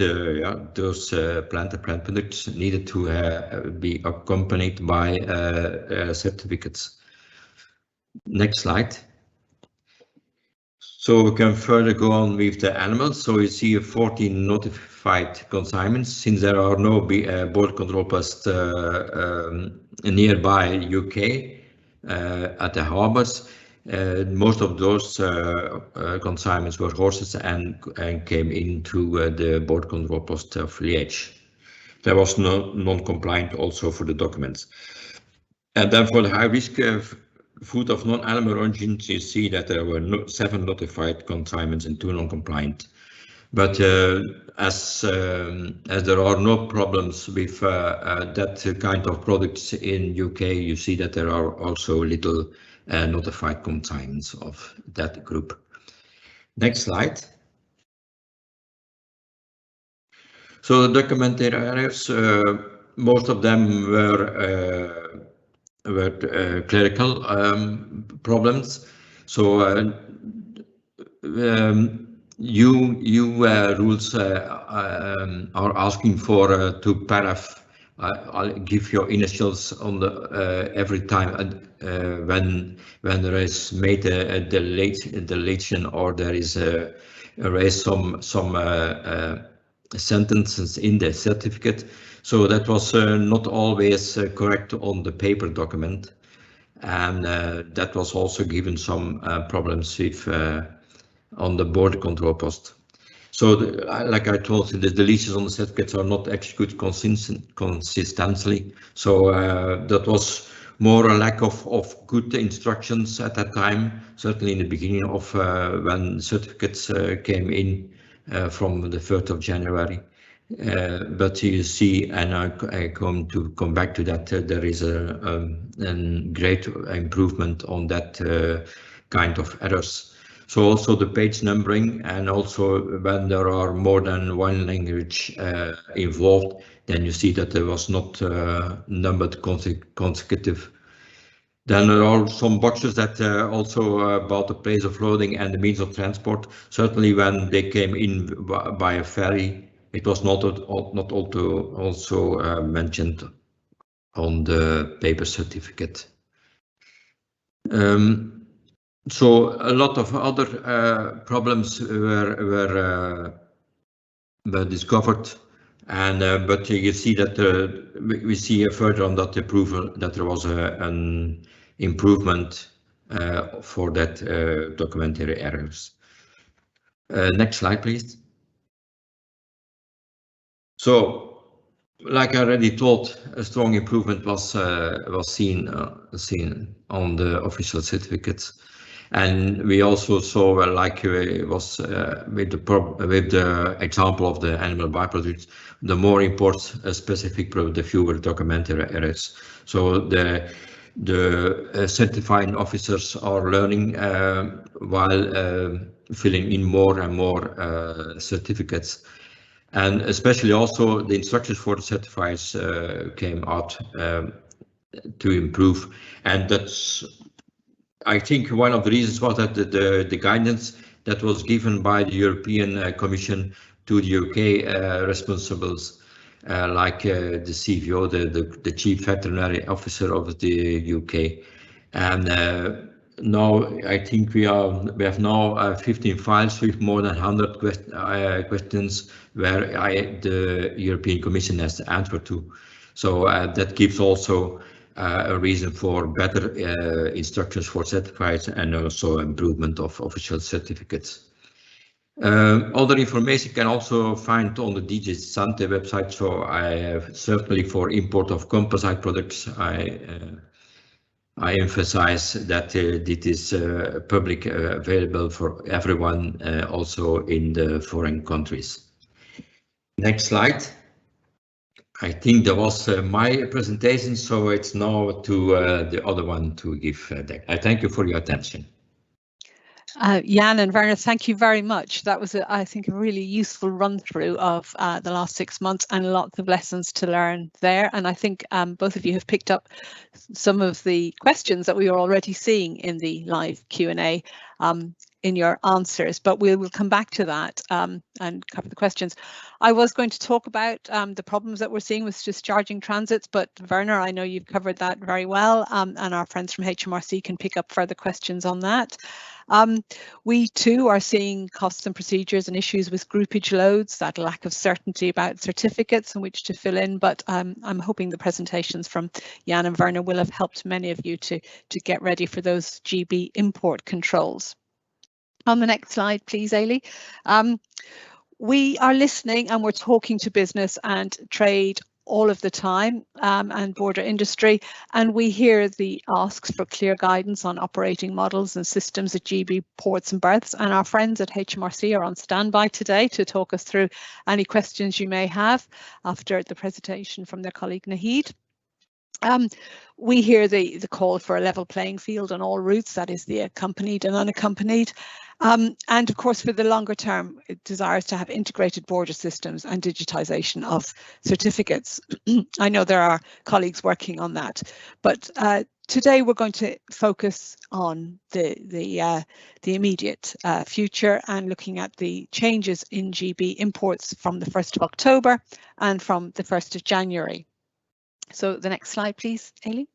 G: those plant and plant products needed to be accompanied by certificates. Next slide. So we can further go on with the animals. So you see 14 notified consignments, since there are no board control posts nearby UK at the harbours. Most of those consignments were horses and came in through the board control post of Liège. There was no non-compliant also for the documents. And then for the high-risk food of non-animal origins, you see that there were 7 notified consignments and 2 non-compliant. But as there are no problems with that kind of products in UK, you see that there are also little notified consignments of that group. Next slide. So the documentary errors, most of them were clerical problems. So EU rules are asking for 2 paragraph. I'll give your initials on the every time when there is made a deletion or there is erased some sentences in the certificate. So that was not always correct on the paper document, and that was also given some problems with on the board control post. So like I told you, the deletions on the certificates are not executed consistently. So that was more a lack of good instructions at that time, certainly in the beginning of when certificates came in from the 1st of January. But you see, and I come back to that, there is a great improvement on that kind of errors. So also the page numbering, and also when there are more than one language involved, then you see that there was not numbered consecutive. Then there are some boxes that also about the place of loading and the means of transport. Certainly when they came in by a ferry, it was not also mentioned on the paper certificate. So a lot of other problems were discovered, and but you see that we see further on that approval that there was an improvement for that documentary errors. Next slide, please. So like I already told, a strong improvement was seen on the official certificates, and we also saw, like it was with the example of the animal byproducts, the more import specific, the fewer documented errors. So the certifying officers are learning while filling in more and more certificates. And especially also the instructions for the certifiers came out to improve. And that's, I think, one of the reasons was that the guidance that was given by the European Commission to the UK responsibles, like the CVO, the Chief Veterinary Officer of the UK. And now I think we have now 15 files with more than 100 questions where the European Commission has to answer to. So that gives also a reason for better instructions for certifiers and also improvement of official certificates. Other information can also find on the DG Sante website. So I have certainly for import of composite products, I emphasize that it is public available for everyone, also in the foreign countries. Next slide. I think that was my presentation, so it's now to the other one to give. I thank you for your attention.
A: Jan and Werner, thank you very much. That was, I think, a really useful run through of the last 6 months and lots of lessons to learn there. And I think both of you have picked up some of the questions that we are already seeing in the live Q&A in your answers, but we will come back to that and cover the questions. I was going to talk about the problems that we're seeing with discharging transits, but Werner, I know you've covered that very well, and our friends from HMRC can pick up further questions on that. We too are seeing costs and procedures and issues with groupage loads, that lack of certainty about certificates and which to fill in, but I'm hoping the presentations from Jan and Werner will have helped many of you to get ready for those GB import controls. On the next slide, please, Ailey. We are listening and we're talking to business and trade all of the time, and border industry, and we hear the asks for clear guidance on operating models and systems at GB ports and berths, and our friends at HMRC are on standby today to talk us through any questions you may have after the presentation from their colleague Nahid. We hear the call for a level playing field on all routes, that is the accompanied and unaccompanied. And of course, for the longer term, it desires to have integrated border systems and digitisation of certificates. I know there are colleagues working on that, but today we're going to focus on the immediate future and looking at the changes in GB imports from the 1st of October and from the 1st of January. So the next slide, please, Ailey.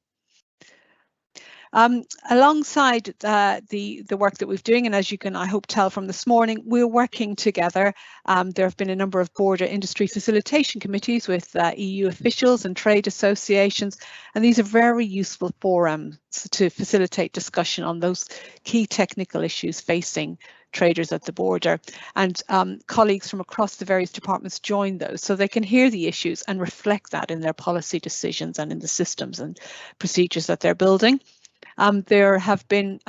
A: Alongside the work that we're doing, and as you can, I hope, tell from this morning, we're working together. There have been a number of border industry facilitation committees with EU officials and trade associations, and these are very useful forums to facilitate discussion on those key technical issues facing traders at the border, and colleagues from across the various departments join those so they can hear the issues and reflect that in their policy decisions and in the systems and procedures that they're building. There have been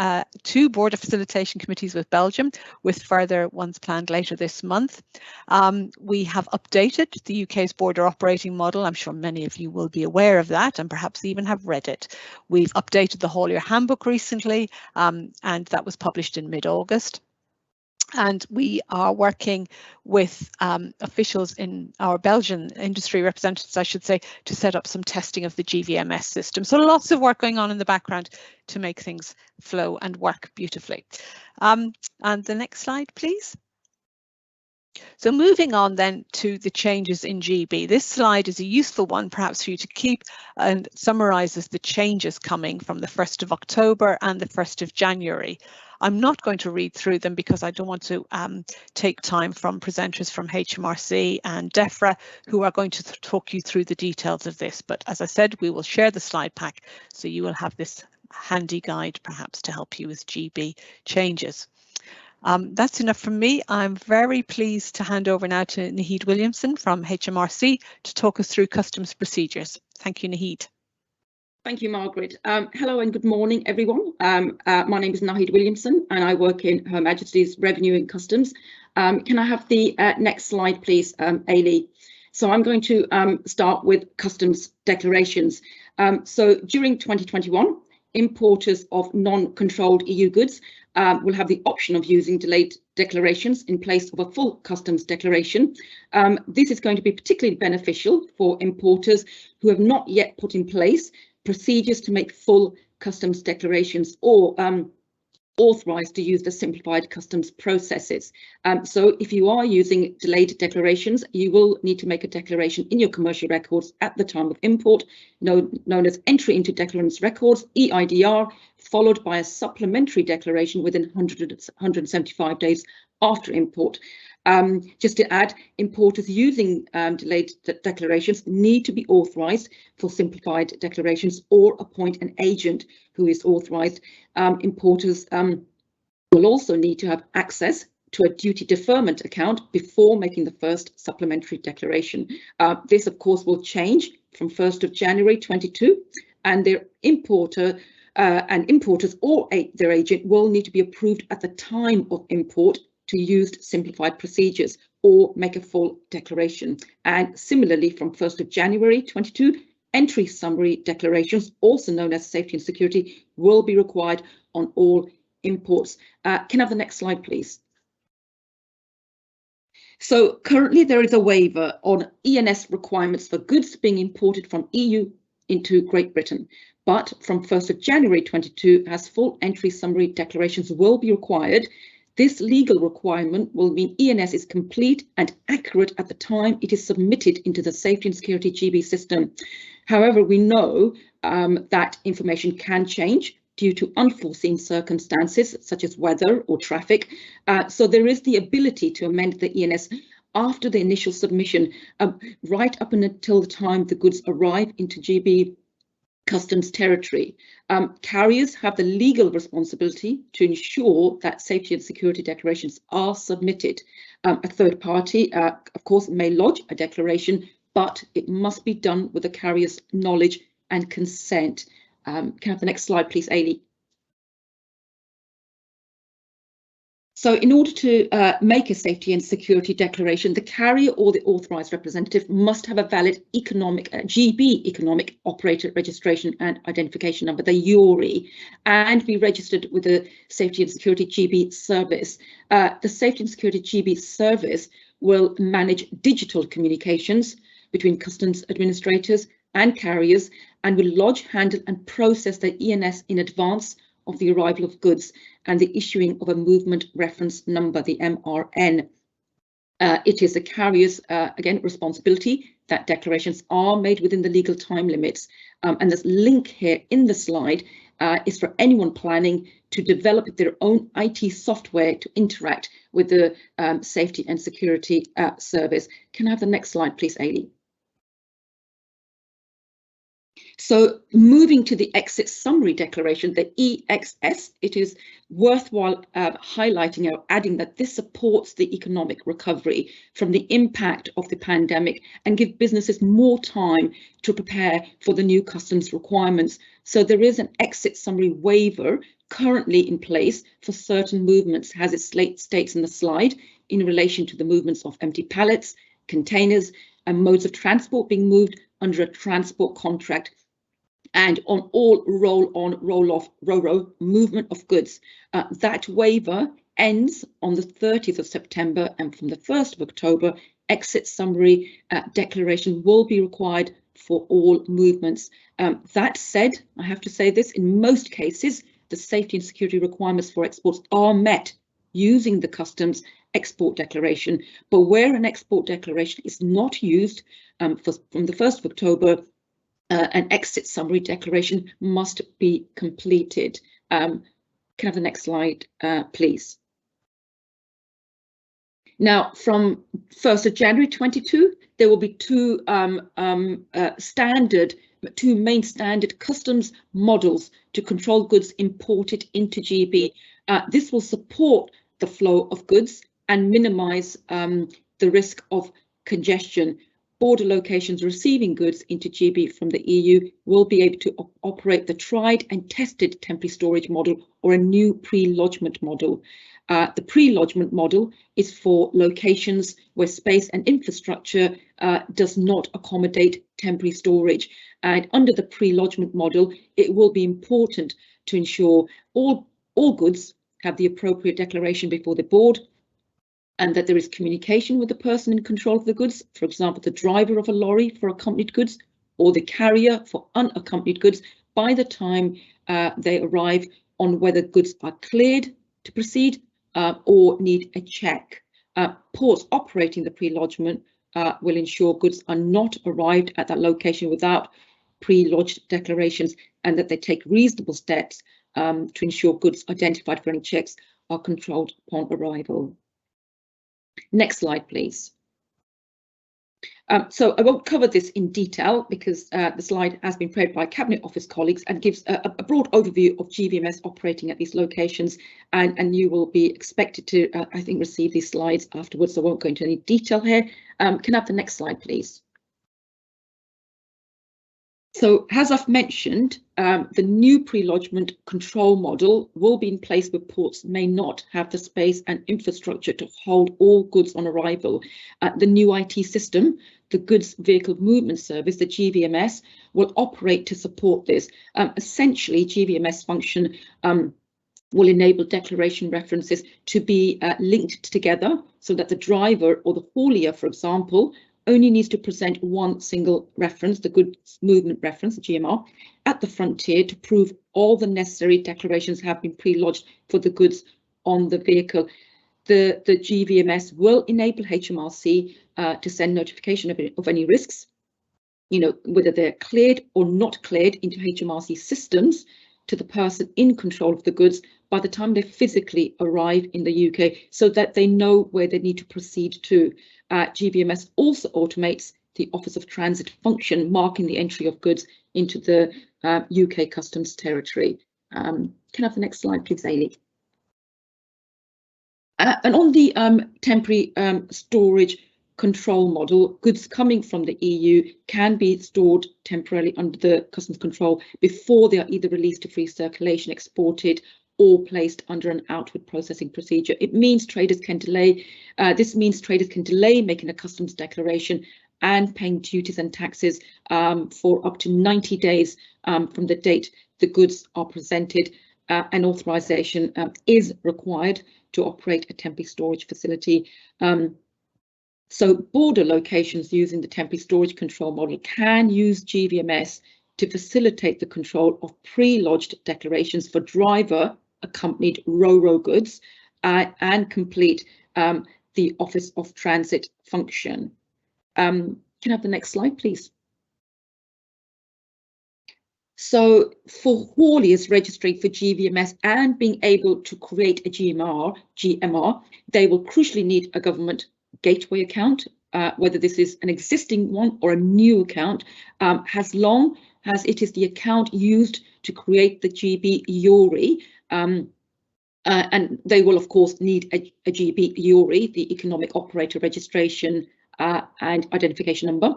A: 2 border facilitation committees with Belgium, with further ones planned later this month. We have updated the UK's border operating model. I'm sure many of you will be aware of that and perhaps even have read it. We've updated the Haulier Handbook recently, and that was published in mid-August. And we are working with officials in our Belgian industry representatives, I should say, to set up some testing of the GVMS system. So lots of work going on in the background to make things flow and work beautifully. And the next slide, please. So moving on then to the changes in GB. This slide is a useful one perhaps for you to keep and summarises the changes coming from the 1st of October and the 1st of January. I'm not going to read through them because I don't want to take time from presenters from HMRC and DEFRA who are going to talk you through the details of this. But as I said, we will share the slide pack so you will have this handy guide perhaps to help you with GB changes. That's enough from me. I'm very pleased to hand over now to Naheed Williamson from HMRC to talk us through customs procedures. Thank you, Naheed.
H: Thank you, Margaret. Hello and good morning, everyone. My name is Naheed Williamson and I work in Her Majesty's Revenue and Customs. Can I have the next slide, please, Ailey? So I'm going to start with customs declarations. So during 2021, importers of non-controlled EU goods will have the option of using delayed declarations in place of a full customs declaration. This is going to be particularly beneficial for importers who have not yet put in place procedures to make full customs declarations or authorised to use the simplified customs processes. So if you are using delayed declarations, you will need to make a declaration in your commercial records at the time of import, known as entry into declarants records, EIDR, followed by a supplementary declaration within 175 days after import. Just to add, importers using delayed declarations need to be authorised for simplified declarations or appoint an agent who is authorised. Importers will also need to have access to a duty deferment account before making the first supplementary declaration. This, of course, will change from 1st of January 22, and their importer and importers or their agent will need to be approved at the time of import to use simplified procedures or make a full declaration. And similarly, from 1st of January 22, entry summary declarations, also known as safety and security, will be required on all imports. Can I have the next slide, please? So currently there is a waiver on ENS requirements for goods being imported from EU into Great Britain. But from 1st of January 22, as full entry summary declarations will be required, this legal requirement will mean ENS is complete and accurate at the time it is submitted into the Safety and Security GB system. However, we know that information can change due to unforeseen circumstances such as weather or traffic. So there is the ability to amend the ENS after the initial submission, right up until the time the goods arrive into GB customs territory. Carriers have the legal responsibility to ensure that safety and security declarations are submitted. A third party, of course, may lodge a declaration, but it must be done with the carrier's knowledge and consent. Can I have the next slide, please, Ailey? So in order to make a safety and security declaration, the carrier or the authorised representative must have a valid GB economic operator registration and identification number, the URI, and be registered with the Safety and Security GB service. The Safety and Security GB service will manage digital communications between customs administrators and carriers and will lodge, handle and process the ENS in advance of the arrival of goods and the issuing of a movement reference number, the MRN. It is the carrier's, again, responsibility that declarations are made within the legal time limits. And this link here in the slide is for anyone planning to develop their own IT software to interact with the Safety and Security service. Can I have the next slide, please, Ailey? So moving to the exit summary declaration, the EXS, it is worthwhile highlighting or adding that this supports the economic recovery from the impact of the pandemic and give businesses more time to prepare for the new customs requirements. So there is an exit summary waiver currently in place for certain movements, as it states in the slide, in relation to the movements of empty pallets, containers and modes of transport being moved under a transport contract, and on all roll-on, roll-off, ro-ro movement of goods. That waiver ends on the 30th of September, and from the 1st of October, exit summary declaration will be required for all movements. That said, I have to say this, in most cases, the safety and security requirements for exports are met using the customs export declaration, but where an export declaration is not used from the 1st of October, an exit summary declaration must be completed. Can I have the next slide, please? Now, from 1st of January 22, there will be two main standard customs models to control goods imported into GB. This will support the flow of goods and minimise the risk of congestion. Border locations receiving goods into GB from the EU will be able to operate the tried and tested temporary storage model or a new pre-lodgement model. The pre-lodgement model is for locations where space and infrastructure does not accommodate temporary storage. And under the pre-lodgement model, it will be important to ensure all goods have the appropriate declaration before the board, and that there is communication with the person in control of the goods, for example, the driver of a lorry for accompanied goods or the carrier for unaccompanied goods, by the time they arrive, on whether goods are cleared to proceed or need a check. Ports operating the pre-lodgement will ensure goods are not arrived at that location without pre-lodged declarations, and that they take reasonable steps to ensure goods identified for any checks are controlled upon arrival. Next slide, please. So I won't cover this in detail because the slide has been prepared by Cabinet Office colleagues and gives a broad overview of GVMS operating at these locations, and you will be expected to, I think, receive these slides afterwards, so I won't go into any detail here. Can I have the next slide, please? So, as I've mentioned, the new pre-lodgement control model will be in place where ports may not have the space and infrastructure to hold all goods on arrival. The new IT system, the Goods Vehicle Movement Service, the GVMS, will operate to support this. Essentially, GVMS function will enable declaration references to be linked together so that the driver or the haulier, for example, only needs to present one single reference, the goods movement reference, the GMR, at the frontier to prove all the necessary declarations have been pre-lodged for the goods on the vehicle. The GVMS will enable HMRC to send notification of any risks, whether they're cleared or not cleared, into HMRC systems to the person in control of the goods by the time they physically arrive in the UK, so that they know where they need to proceed to. GVMS also automates the Office of Transit function, marking the entry of goods into the UK customs territory. Can I have the next slide, please, Ailey? And on the temporary storage control model, goods coming from the EU can be stored temporarily under the customs control before they are either released to free circulation, exported, or placed under an outward processing procedure. It means traders can delay. This means traders can delay making a customs declaration and paying duties and taxes for up to 90 days from the date the goods are presented. An authorization is required to operate a temporary storage facility. So border locations using the temporary storage control model can use GVMS to facilitate the control of pre-lodged declarations for driver accompanied ro-ro goods and complete the Office of Transit function. Can I have the next slide, please? So for hauliers registering for GVMS and being able to create a GMR, they will crucially need a government gateway account, whether this is an existing one or a new account, as long as it is the account used to create the GB EORI. And they will, of course, need a GB EORI, the Economic Operator Registration and Identification Number,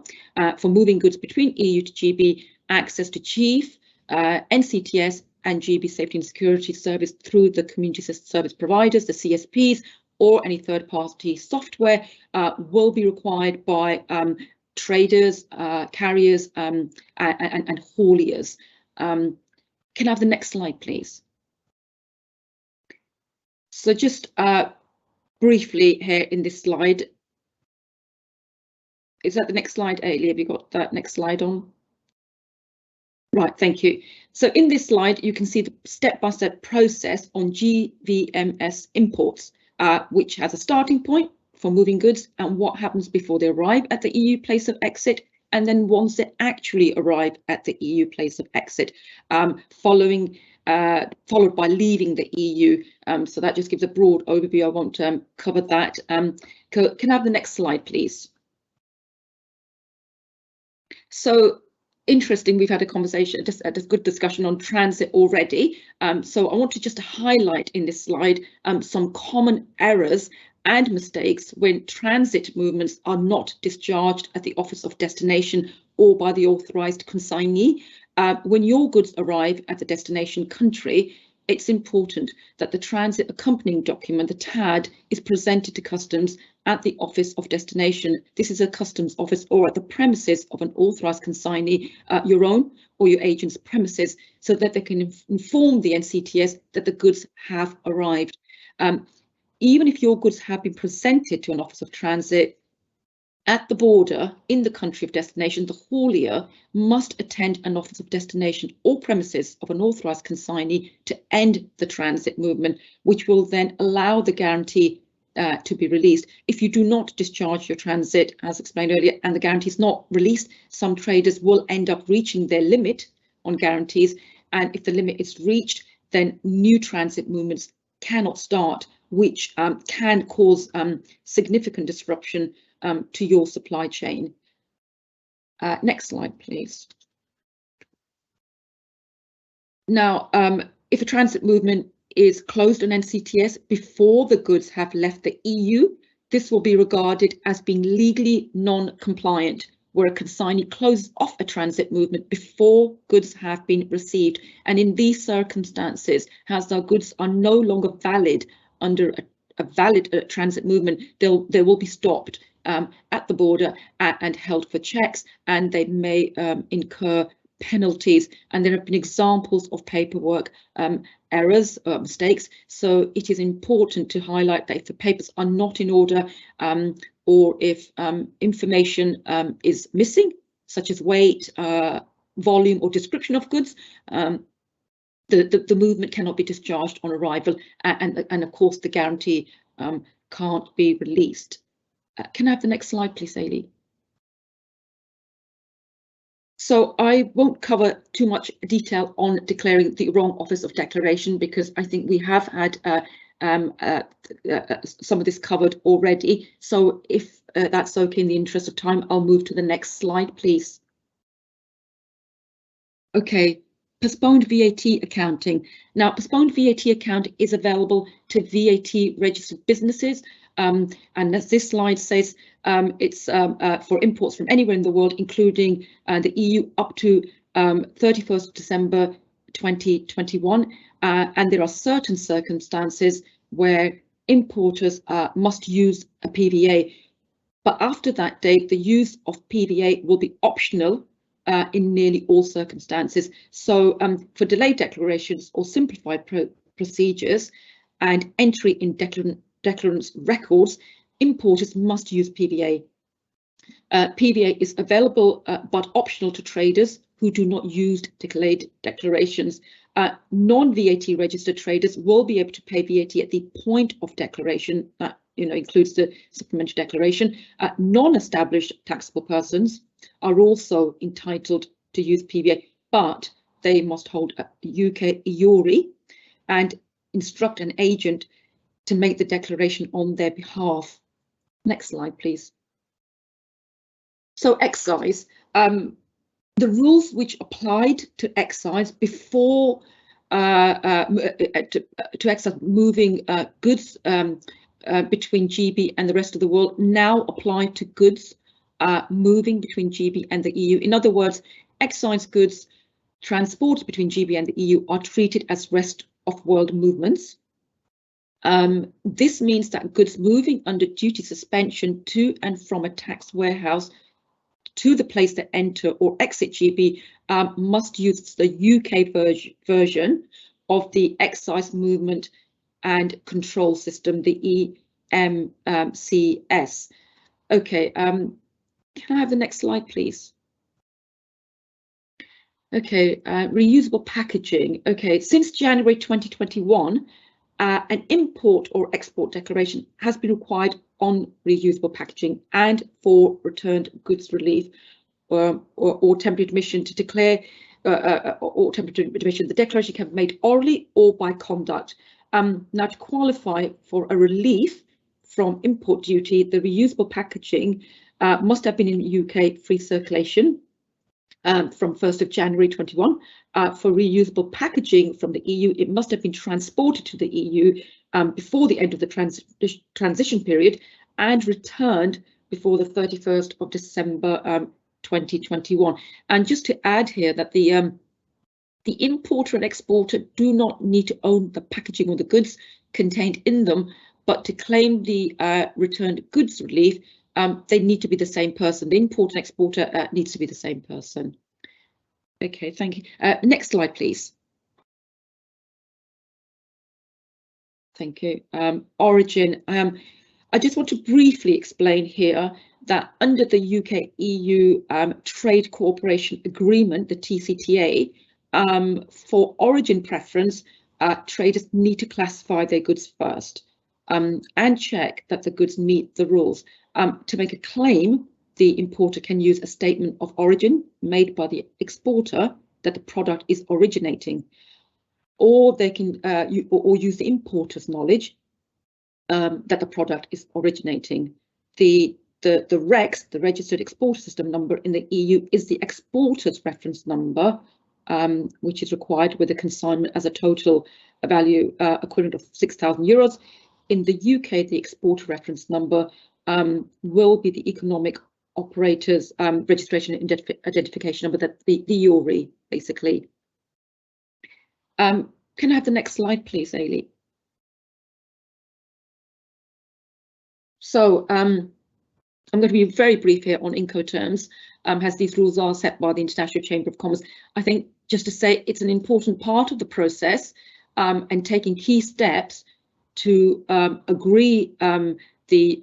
H: for moving goods between EU to GB, access to Chief, NCTS and GB Safety and Security Service through the Community Service Providers, the CSPs, or any third-party software will be required by traders, carriers and hauliers. Can I have the next slide, please? So just briefly here in this slide, is that the next slide, Ailey? Have you got that next slide on? Right, thank you. So in this slide, you can see the step-by-step process on GVMS imports, which has a starting point for moving goods and what happens before they arrive at the EU place of exit, and then once they actually arrive at the EU place of exit, followed by leaving the EU. So that just gives a broad overview. I won't cover that. Can I have the next slide, please? So interesting. We've had a conversation, just a good discussion on transit already. So I want to just highlight in this slide some common errors and mistakes when transit movements are not discharged at the office of destination or by the authorised consignee. When your goods arrive at the destination country, it's important that the transit accompanying document, the TAD, is presented to customs at the office of destination. This is a customs office or at the premises of an authorised consignee, your own or your agent's premises, so that they can inform the NCTS that the goods have arrived. Even if your goods have been presented to an office of transit at the border in the country of destination, the haulier must attend an office of destination or premises of an authorised consignee to end the transit movement, which will then allow the guarantee to be released. If you do not discharge your transit, as explained earlier, and the guarantee is not released, some traders will end up reaching their limit on guarantees. And if the limit is reached, then new transit movements cannot start, which can cause significant disruption to your supply chain. Next slide, please. Now, if a transit movement is closed on NCTS before the goods have left the EU, this will be regarded as being legally non-compliant, where a consignee closes off a transit movement before goods have been received. And in these circumstances, as the goods are no longer valid under a valid transit movement, they will be stopped at the border and held for checks, and they may incur penalties. And there have been examples of paperwork errors, mistakes. So it is important to highlight that if the papers are not in order, or if information is missing, such as weight, volume or description of goods, the movement cannot be discharged on arrival, and of course the guarantee can't be released. Can I have the next slide, please, Ailey? So I won't cover too much detail on declaring the wrong office of declaration, because I think we have had some of this covered already. So if that's okay, in the interest of time, I'll move to the next slide, please. Okay, postponed VAT accounting. Now, postponed VAT account is available to VAT registered businesses. And as this slide says, it's for imports from anywhere in the world, including the EU, up to 31st December 2021. And there are certain circumstances where importers must use a PVA. But after that date, the use of PVA will be optional in nearly all circumstances. So for delayed declarations or simplified procedures and entry in declarants records, importers must use PVA. PVA is available but optional to traders who do not use delayed declarations. Non-VAT registered traders will be able to pay VAT at the point of declaration. That includes the supplementary declaration. Non-established taxable persons are also entitled to use PVA, but they must hold a UK EORI and instruct an agent to make the declaration on their behalf. Next slide, please. So excise, the rules which applied to excise before to excise moving goods between GB and the rest of the world now apply to goods moving between GB and the EU. In other words, excise goods transported between GB and the EU are treated as rest of world movements. This means that goods moving under duty suspension to and from a tax warehouse to the place that enter or exit GB must use the UK version of the excise movement and control system, the EMCS. Okay, can I have the next slide, please? Okay, reusable packaging. Okay, since January 2021, an import or export declaration has been required on reusable packaging and for returned goods relief or temporary admission to declare or temporary admission. The declaration can be made orally or by conduct. Now, to qualify for a relief from import duty, the reusable packaging must have been in UK free circulation from 1st of January 21. For reusable packaging from the EU, it must have been transported to the EU before the end of the transition period and returned before the 31st of December 2021. And just to add here that the importer and exporter do not need to own the packaging or the goods contained in them, but to claim the returned goods relief, they need to be the same person. The importer and exporter needs to be the same person. Okay, thank you. Next slide, please. Thank you. Origin. I just want to briefly explain here that under the UK-EU Trade Cooperation Agreement, the TCTA, for origin preference, traders need to classify their goods first and check that the goods meet the rules. To make a claim, the importer can use a statement of origin made by the exporter that the product is originating, or they can use the importer's knowledge that the product is originating. The REX, the Registered Exporter System number in the EU, is the exporter's reference number, which is required with a consignment as a total value equivalent of €6,000. In the UK, the exporter reference number will be the economic operator's registration and identification number, that the EORI, basically. Can I have the next slide, please, Ailey? So I'm going to be very brief here on Incoterms, as these rules are set by the International Chamber of Commerce. I think just to say it's an important part of the process, and taking key steps to agree the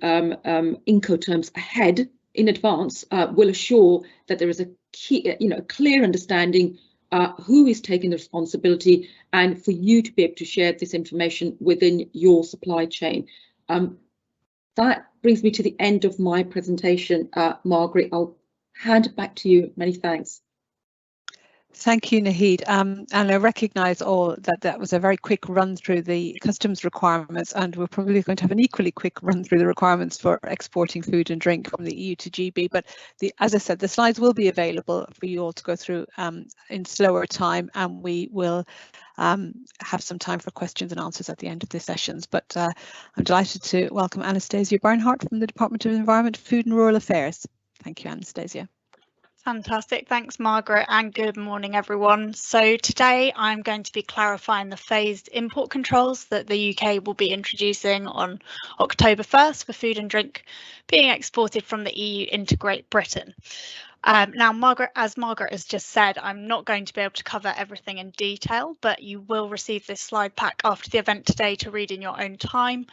H: Incoterms ahead in advance will assure that there is a clear understanding who is taking the responsibility, and for you to be able to share this information within your supply chain. That brings me to the end of my presentation. Margaret, I'll hand it back to you. Many thanks.
A: Thank you, Nahid. And I recognise all that was a very quick run through the customs requirements, and we're probably going to have an equally quick run through the requirements for exporting food and drink from the EU to GB. But as I said, the slides will be available for you all to go through in slower time, and we will have some time for questions and answers at the end of the sessions. But I'm delighted to welcome Anastasia Bernhardt from the Department of Environment, Food and Rural Affairs. Thank you, Anastasia.
I: Fantastic, thanks Margaret, and good morning everyone. So today I'm going to be clarifying the phased import controls that the UK will be introducing on October 1st for food and drink being exported from the EU into Great Britain. Now, as Margaret has just said, I'm not going to be able to cover everything in detail, but you will receive this slide pack after the event today to read in your own time.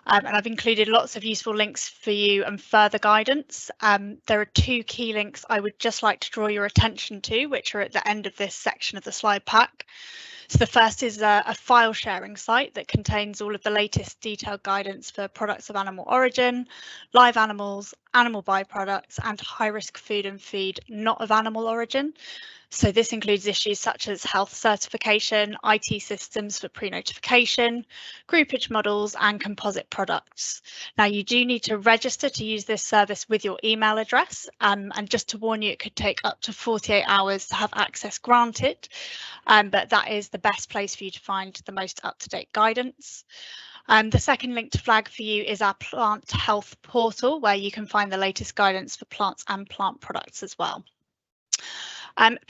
I: And I've included lots of useful links for you and further guidance. There are two key links I would just like to draw your attention to, which are at the end of this section of the slide pack. So the first is a file sharing site that contains all of the latest detailed guidance for products of animal origin, live animals, animal byproducts, and high-risk food and feed not of animal origin. So this includes issues such as health certification, IT systems for pre-notification, groupage models, and composite products. Now, you do need to register to use this service with your email address, and just to warn you, it could take up to 48 hours to have access granted, but that is the best place for you to find the most up-to-date guidance. The second link to flag for you is our plant health portal, where you can find the latest guidance for plants and plant products as well.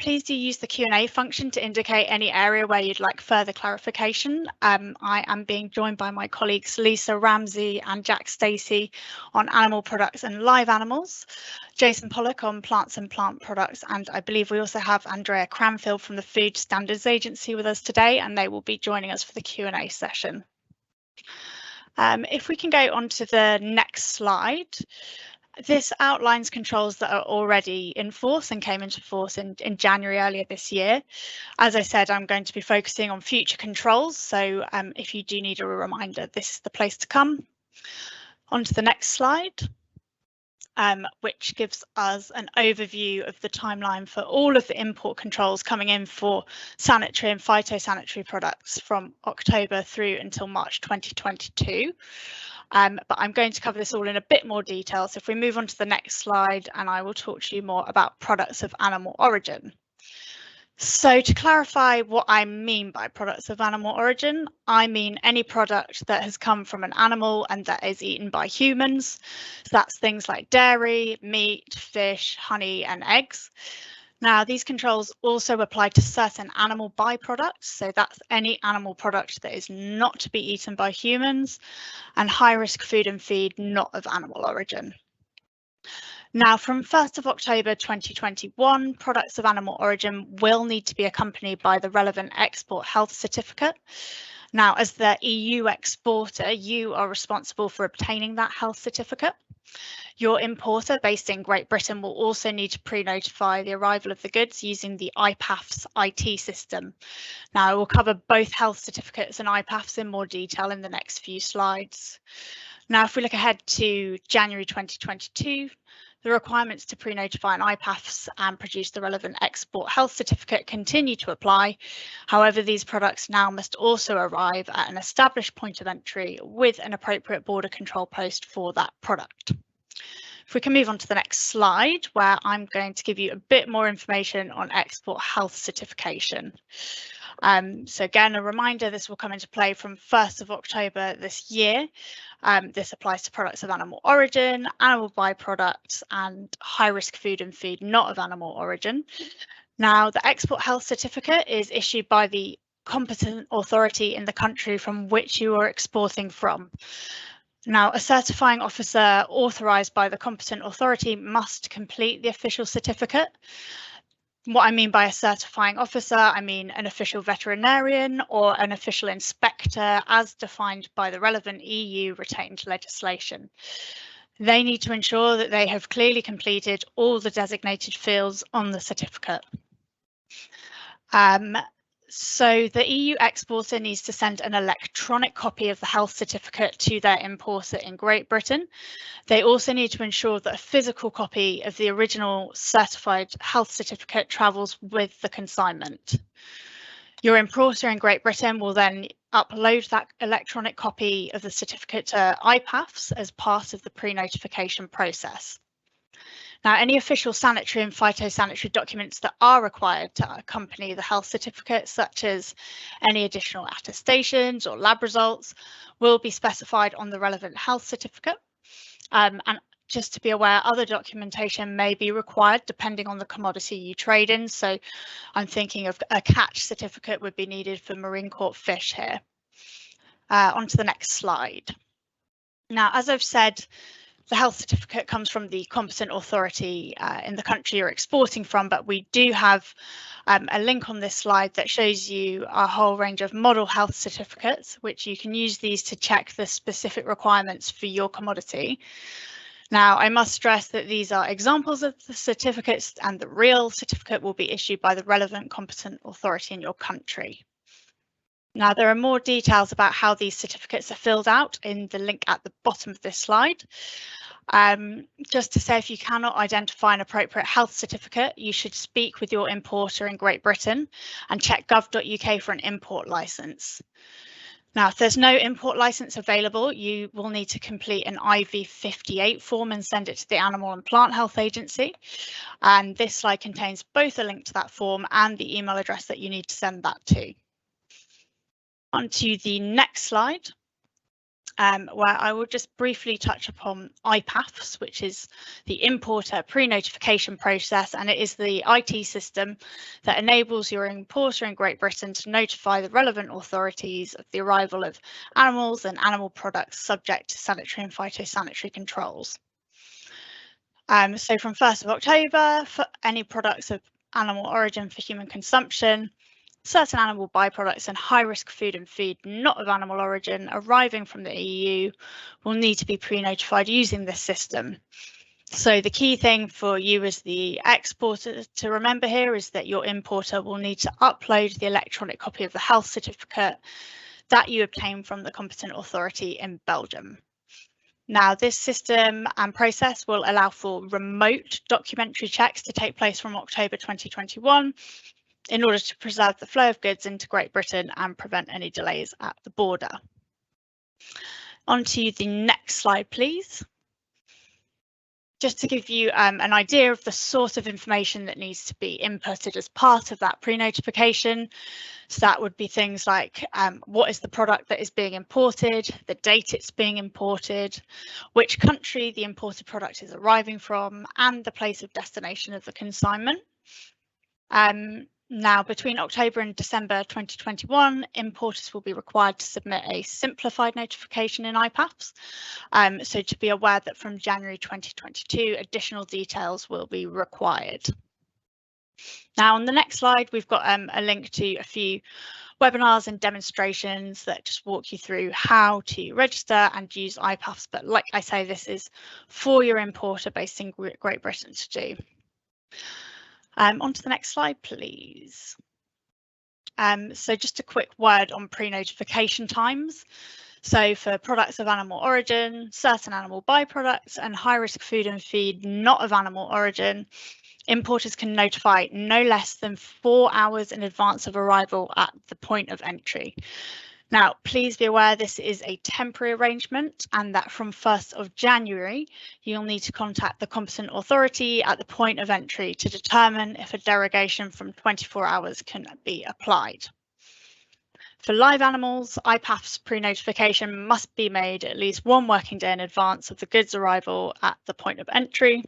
I: Please do use the Q&A function to indicate any area where you'd like further clarification. I am being joined by my colleagues Lisa Ramsey and Jack Stacey on animal products and live animals, Jason Pollock on plants and plant products, and I believe we also have Andrea Cranfield from the Food Standards Agency with us today, and they will be joining us for the Q&A session. If we can go on to the next slide. This outlines controls that are already in force and came into force in January earlier this year. As I said, I'm going to be focusing on future controls, so if you do need a reminder, this is the place to come. On to the next slide, which gives us an overview of the timeline for all of the import controls coming in for sanitary and phytosanitary products from October through until March 2022. but I'm going to cover this all in a bit more detail. So if we move on to the next slide, and I will talk to you more about products of animal origin. So to clarify what I mean by products of animal origin, I mean any product that has come from an animal and that is eaten by humans. So that's things like dairy, meat, fish, honey, and eggs. Now, these controls also apply to certain animal byproducts. So that's any animal product that is not to be eaten by humans, and high-risk food and feed not of animal origin. Now, from 1st of October 2021, products of animal origin will need to be accompanied by the relevant export health certificate. Now, as the EU exporter, you are responsible for obtaining that health certificate. Your importer based in Great Britain will also need to pre-notify the arrival of the goods using the IPAFS IT system. Now, I will cover both health certificates and IPAFS in more detail in the next few slides. Now, if we look ahead to January 2022, the requirements to pre-notify an IPAFS and produce the relevant export health certificate continue to apply. However, these products now must also arrive at an established point of entry with an appropriate border control post for that product. If we can move on to the next slide, where I'm going to give you a bit more information on export health certification. So again, a reminder, this will come into play from 1st of October this year. This applies to products of animal origin, animal byproducts, and high-risk food and feed not of animal origin. Now, the export health certificate is issued by the competent authority in the country from which you are exporting from. Now, a certifying officer authorised by the competent authority must complete the official certificate. What I mean by a certifying officer, I mean an official veterinarian or an official inspector as defined by the relevant EU retained legislation. They need to ensure that they have clearly completed all the designated fields on the certificate. So the EU exporter needs to send an electronic copy of the health certificate to their importer in Great Britain. They also need to ensure that a physical copy of the original certified health certificate travels with the consignment. Your importer in Great Britain will then upload that electronic copy of the certificate to IPAFS as part of the pre-notification process. Now, any official sanitary and phytosanitary documents that are required to accompany the health certificate, such as any additional attestations or lab results, will be specified on the relevant health certificate. And just to be aware, other documentation may be required depending on the commodity you trade in. So I'm thinking of a catch certificate would be needed for marine caught fish here. On to the next slide. Now, as I've said, the health certificate comes from the competent authority in the country you're exporting from, but we do have a link on this slide that shows you a whole range of model health certificates, which you can use these to check the specific requirements for your commodity. Now, I must stress that these are examples of the certificates and the real certificate will be issued by the relevant competent authority in your country. Now, there are more details about how these certificates are filled out in the link at the bottom of this slide. Just to say, if you cannot identify an appropriate health certificate, you should speak with your importer in Great Britain and check gov.uk for an import licence. Now, if there's no import licence available, you will need to complete an IV58 form and send it to the Animal and Plant Health Agency. And this slide contains both a link to that form and the email address that you need to send that to. On to the next slide, where I will just briefly touch upon IPAFS, which is the importer pre-notification process, and it is the IT system that enables your importer in Great Britain to notify the relevant authorities of the arrival of animals and animal products subject to sanitary and phytosanitary controls. So from 1st of October, for any products of animal origin for human consumption, certain animal byproducts and high-risk food and feed not of animal origin arriving from the EU will need to be pre-notified using this system. So the key thing for you as the exporter to remember here is that your importer will need to upload the electronic copy of the health certificate that you obtain from the competent authority in Belgium. Now, this system and process will allow for remote documentary checks to take place from October 2021. In order to preserve the flow of goods into Great Britain and prevent any delays at the border. On to the next slide, please. Just to give you an idea of the sort of information that needs to be inputted as part of that pre-notification. So that would be things like what is the product that is being imported, the date it's being imported, which country the imported product is arriving from, and the place of destination of the consignment. Now, between October and December 2021, importers will be required to submit a simplified notification in IPAFs. So to be aware that from January 2022, additional details will be required. Now, on the next slide, we've got a link to a few webinars and demonstrations that just walk you through how to register and use IPAFs. But like I say, this is for your importer based in Great Britain to do. On to the next slide, please. So just a quick word on pre-notification times. So for products of animal origin, certain animal byproducts, and high-risk food and feed not of animal origin, importers can notify no less than 4 hours in advance of arrival at the point of entry. Now, please be aware this is a temporary arrangement and that from 1st of January, you'll need to contact the competent authority at the point of entry to determine if a derogation from 24 hours can be applied. For live animals, IPAF's pre-notification must be made at least 1 working day in advance of the goods arrival at the point of entry.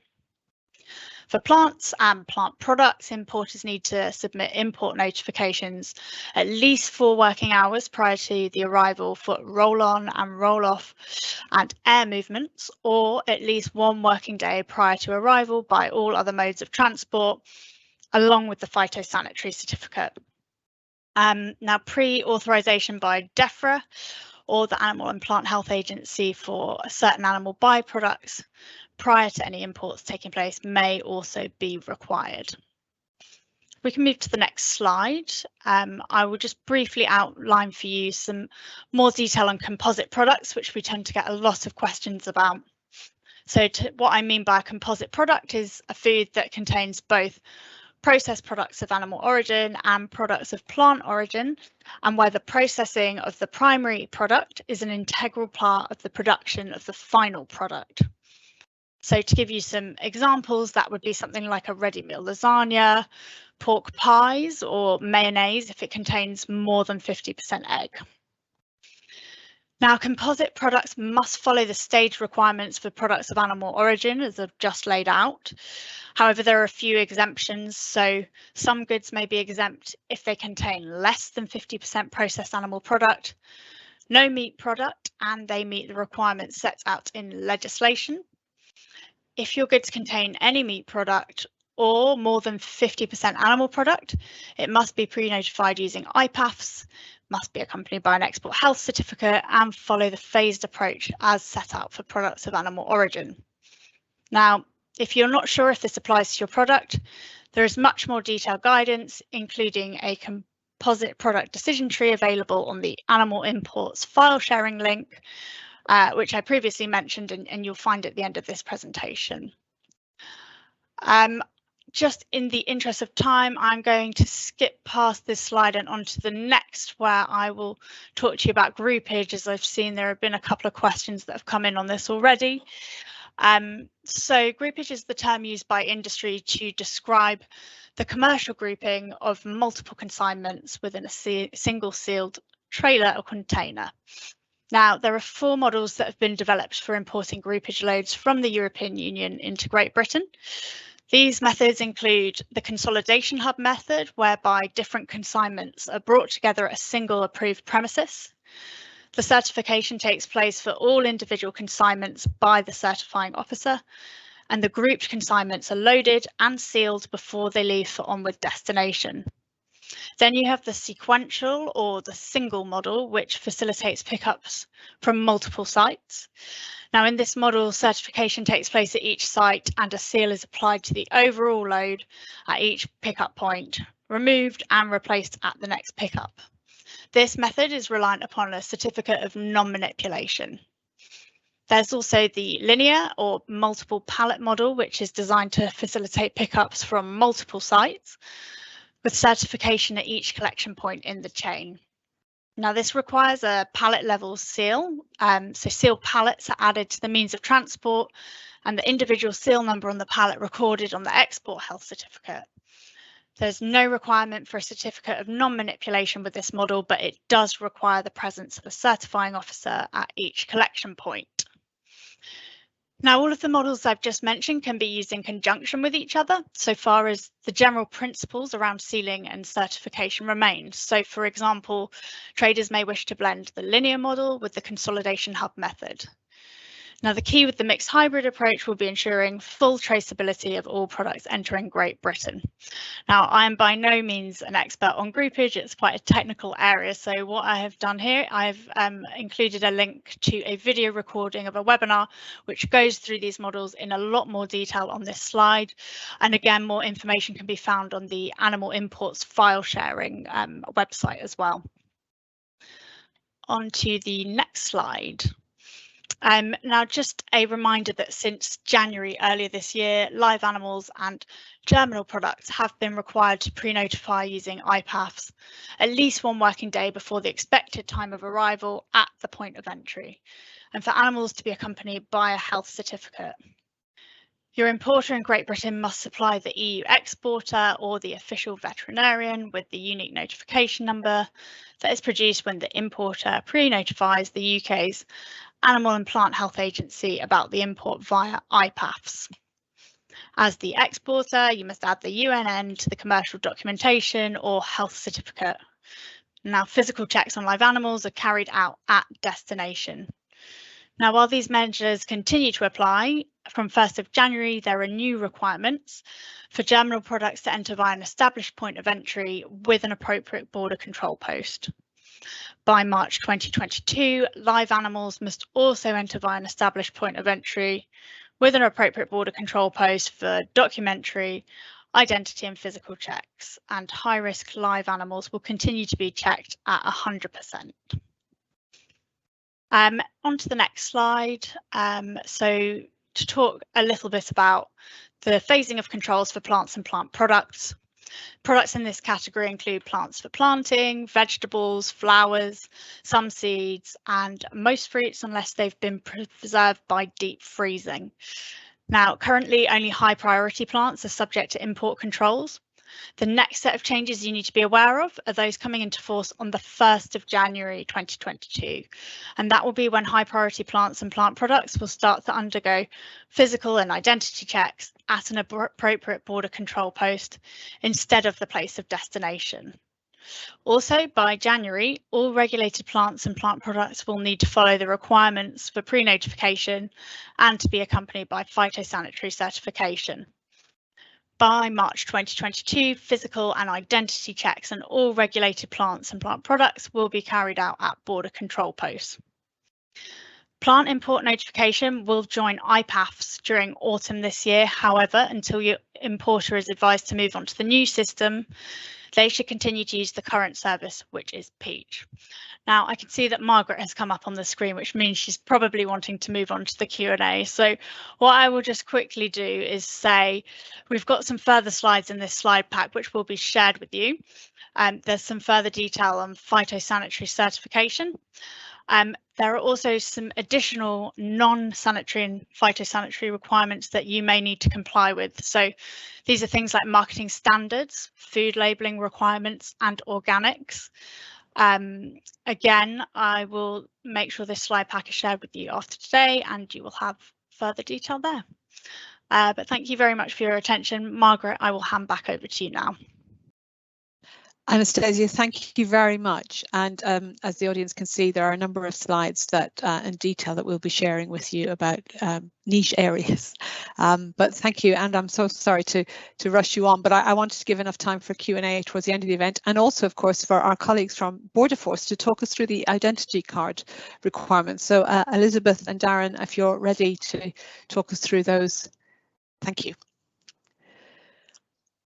I: For plants and plant products, importers need to submit import notifications at least 4 working hours prior to the arrival for roll-on and roll-off and air movements, or at least 1 working day prior to arrival by all other modes of transport, along with the phytosanitary certificate. Now, pre-authorization by DEFRA, or the Animal and Plant Health Agency for certain animal byproducts, prior to any imports taking place may also be required. We can move to the next slide. I will just briefly outline for you some more detail on composite products, which we tend to get a lot of questions about. So what I mean by a composite product is a food that contains both processed products of animal origin and products of plant origin, and where the processing of the primary product is an integral part of the production of the final product. So to give you some examples, that would be something like a ready meal lasagna, pork pies, or mayonnaise if it contains more than 50% egg. Now, composite products must follow the stage requirements for products of animal origin, as I've just laid out. However, there are a few exemptions, so some goods may be exempt if they contain less than 50% processed animal product, no meat product, and they meet the requirements set out in legislation. If your goods contain any meat product or more than 50% animal product, it must be pre-notified using IPAFs, must be accompanied by an export health certificate, and follow the phased approach as set out for products of animal origin. Now, if you're not sure if this applies to your product, there is much more detailed guidance, including a composite product decision tree available on the Animal Imports file sharing link, which I previously mentioned, and you'll find at the end of this presentation. Just in the interest of time, I'm going to skip past this slide and onto the next, where I will talk to you about groupage, as I've seen there have been a couple of questions that have come in on this already. So groupage is the term used by industry to describe the commercial grouping of multiple consignments within a single sealed trailer or container. Now, there are 4 models that have been developed for importing groupage loads from the European Union into Great Britain. These methods include the consolidation hub method, whereby different consignments are brought together at a single approved premises. The certification takes place for all individual consignments by the certifying officer, and the grouped consignments are loaded and sealed before they leave for onward destination. Then you have the sequential or the single model, which facilitates pickups from multiple sites. Now, in this model, certification takes place at each site and a seal is applied to the overall load at each pickup point, removed and replaced at the next pickup. This method is reliant upon a certificate of non-manipulation. There's also the linear or multiple pallet model, which is designed to facilitate pickups from multiple sites, with certification at each collection point in the chain. Now this requires a pallet level seal, so sealed pallets are added to the means of transport and the individual seal number on the pallet recorded on the export health certificate. There's no requirement for a certificate of non-manipulation with this model, but it does require the presence of a certifying officer at each collection point. Now, all of the models I've just mentioned can be used in conjunction with each other, so far as the general principles around sealing and certification remain. So, for example, traders may wish to blend the linear model with the consolidation hub method. Now, the key with the mixed hybrid approach will be ensuring full traceability of all products entering Great Britain. Now, I am by no means an expert on groupage, it's quite a technical area. So what I have done here, I've included a link to a video recording of a webinar, which goes through these models in a lot more detail on this slide. And again, more information can be found on the Animal Imports file sharing website as well. On to the next slide. Now, just a reminder that since January earlier this year, live animals and germinal products have been required to pre-notify using IPAFs at least 1 working day before the expected time of arrival at the point of entry, and for animals to be accompanied by a health certificate. Your importer in Great Britain must supply the EU exporter or the official veterinarian with the unique notification number that is produced when the importer pre-notifies the UK's Animal and Plant Health Agency about the import via IPAFs. As the exporter, you must add the UNN to the commercial documentation or health certificate. Now, physical checks on live animals are carried out at destination. Now, while these measures continue to apply, from 1st of January, there are new requirements for germinal products to enter via an established point of entry with an appropriate border control post. By March 2022, live animals must also enter via an established point of entry with an appropriate border control post for documentary, identity and physical checks, and high-risk live animals will continue to be checked at 100%. On to the next slide. So to talk a little bit about the phasing of controls for plants and plant products. Products in this category include plants for planting, vegetables, flowers, some seeds, and most fruits unless they've been preserved by deep freezing. Now, currently only high priority plants are subject to import controls. The next set of changes you need to be aware of are those coming into force on the 1st of January 2022. And that will be when high priority plants and plant products will start to undergo physical and identity checks at an appropriate border control post instead of the place of destination. Also, by January, all regulated plants and plant products will need to follow the requirements for pre-notification and to be accompanied by phytosanitary certification. By March 2022, physical and identity checks on all regulated plants and plant products will be carried out at border control posts. Plant import notification will join IPAFs during autumn this year. However, until your importer is advised to move on to the new system, they should continue to use the current service, which is Peach. Now, I can see that Margaret has come up on the screen, which means she's probably wanting to move on to the Q&A. So what I will just quickly do is say we've got some further slides in this slide pack, which will be shared with you. There's some further detail on phytosanitary certification. There are also some additional non-sanitary and phytosanitary requirements that you may need to comply with. So these are things like marketing standards, food labelling requirements, and organics. Again, I will make sure this slide pack is shared with you after today and you will have further detail there. But thank you very much for your attention. Margaret, I will hand back over to you now.
A: Anastasia, thank you very much. And as the audience can see, there are a number of slides that and detail that we'll be sharing with you about niche areas. But thank you, and I'm so sorry to rush you on, but I wanted to give enough time for Q&A towards the end of the event, and also, of course, for our colleagues from Border Force to talk us through the identity card requirements. So Elizabeth and Darren, if you're ready to talk us through those, thank you.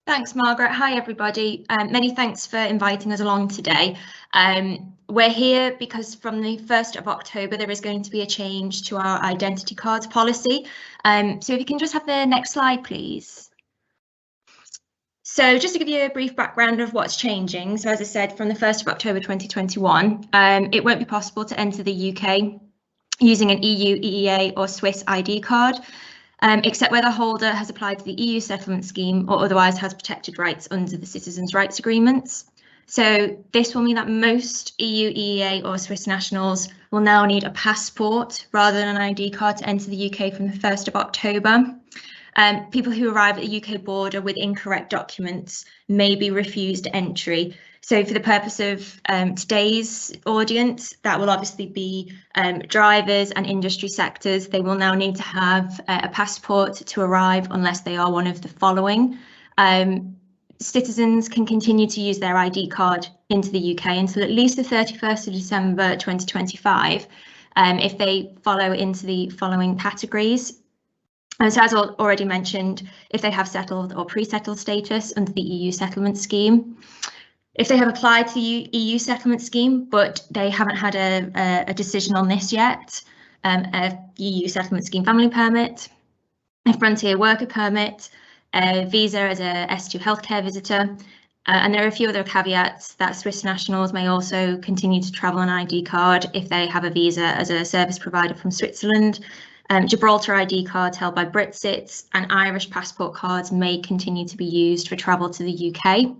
J: Thanks, Margaret. Hi, everybody. Many thanks for inviting us along today. We're here because from the 1st of October, there is going to be a change to our identity cards policy. So if you can just have the next slide, please. So just to give you a brief background of what's changing. So as I said, from the 1st of October 2021, it won't be possible to enter the UK using an EU, EEA or Swiss ID card, except where the holder has applied to the EU settlement scheme or otherwise has protected rights under the Citizens' Rights Agreements. So this will mean that most EU, EEA or Swiss nationals will now need a passport rather than an ID card to enter the UK from the 1st of October. People who arrive at the UK border with incorrect documents may be refused entry. So for the purpose of today's audience, that will obviously be drivers and industry sectors. They will now need to have a passport to arrive unless they are one of the following. Citizens can continue to use their ID card into the UK until at least the 31st of December 2025 if they follow into the following categories. And so as already mentioned, if they have settled or pre-settled status under the EU settlement scheme, if they have applied to the EU settlement scheme, but they haven't had a decision on this yet, a EU settlement scheme family permit, a frontier worker permit, a visa as a S2 healthcare visitor, and there are a few other caveats that Swiss nationals may also continue to travel on an ID card if they have a visa as a service provider from Switzerland. Gibraltar ID cards held by Britsits and Irish passport cards may continue to be used for travel to the UK.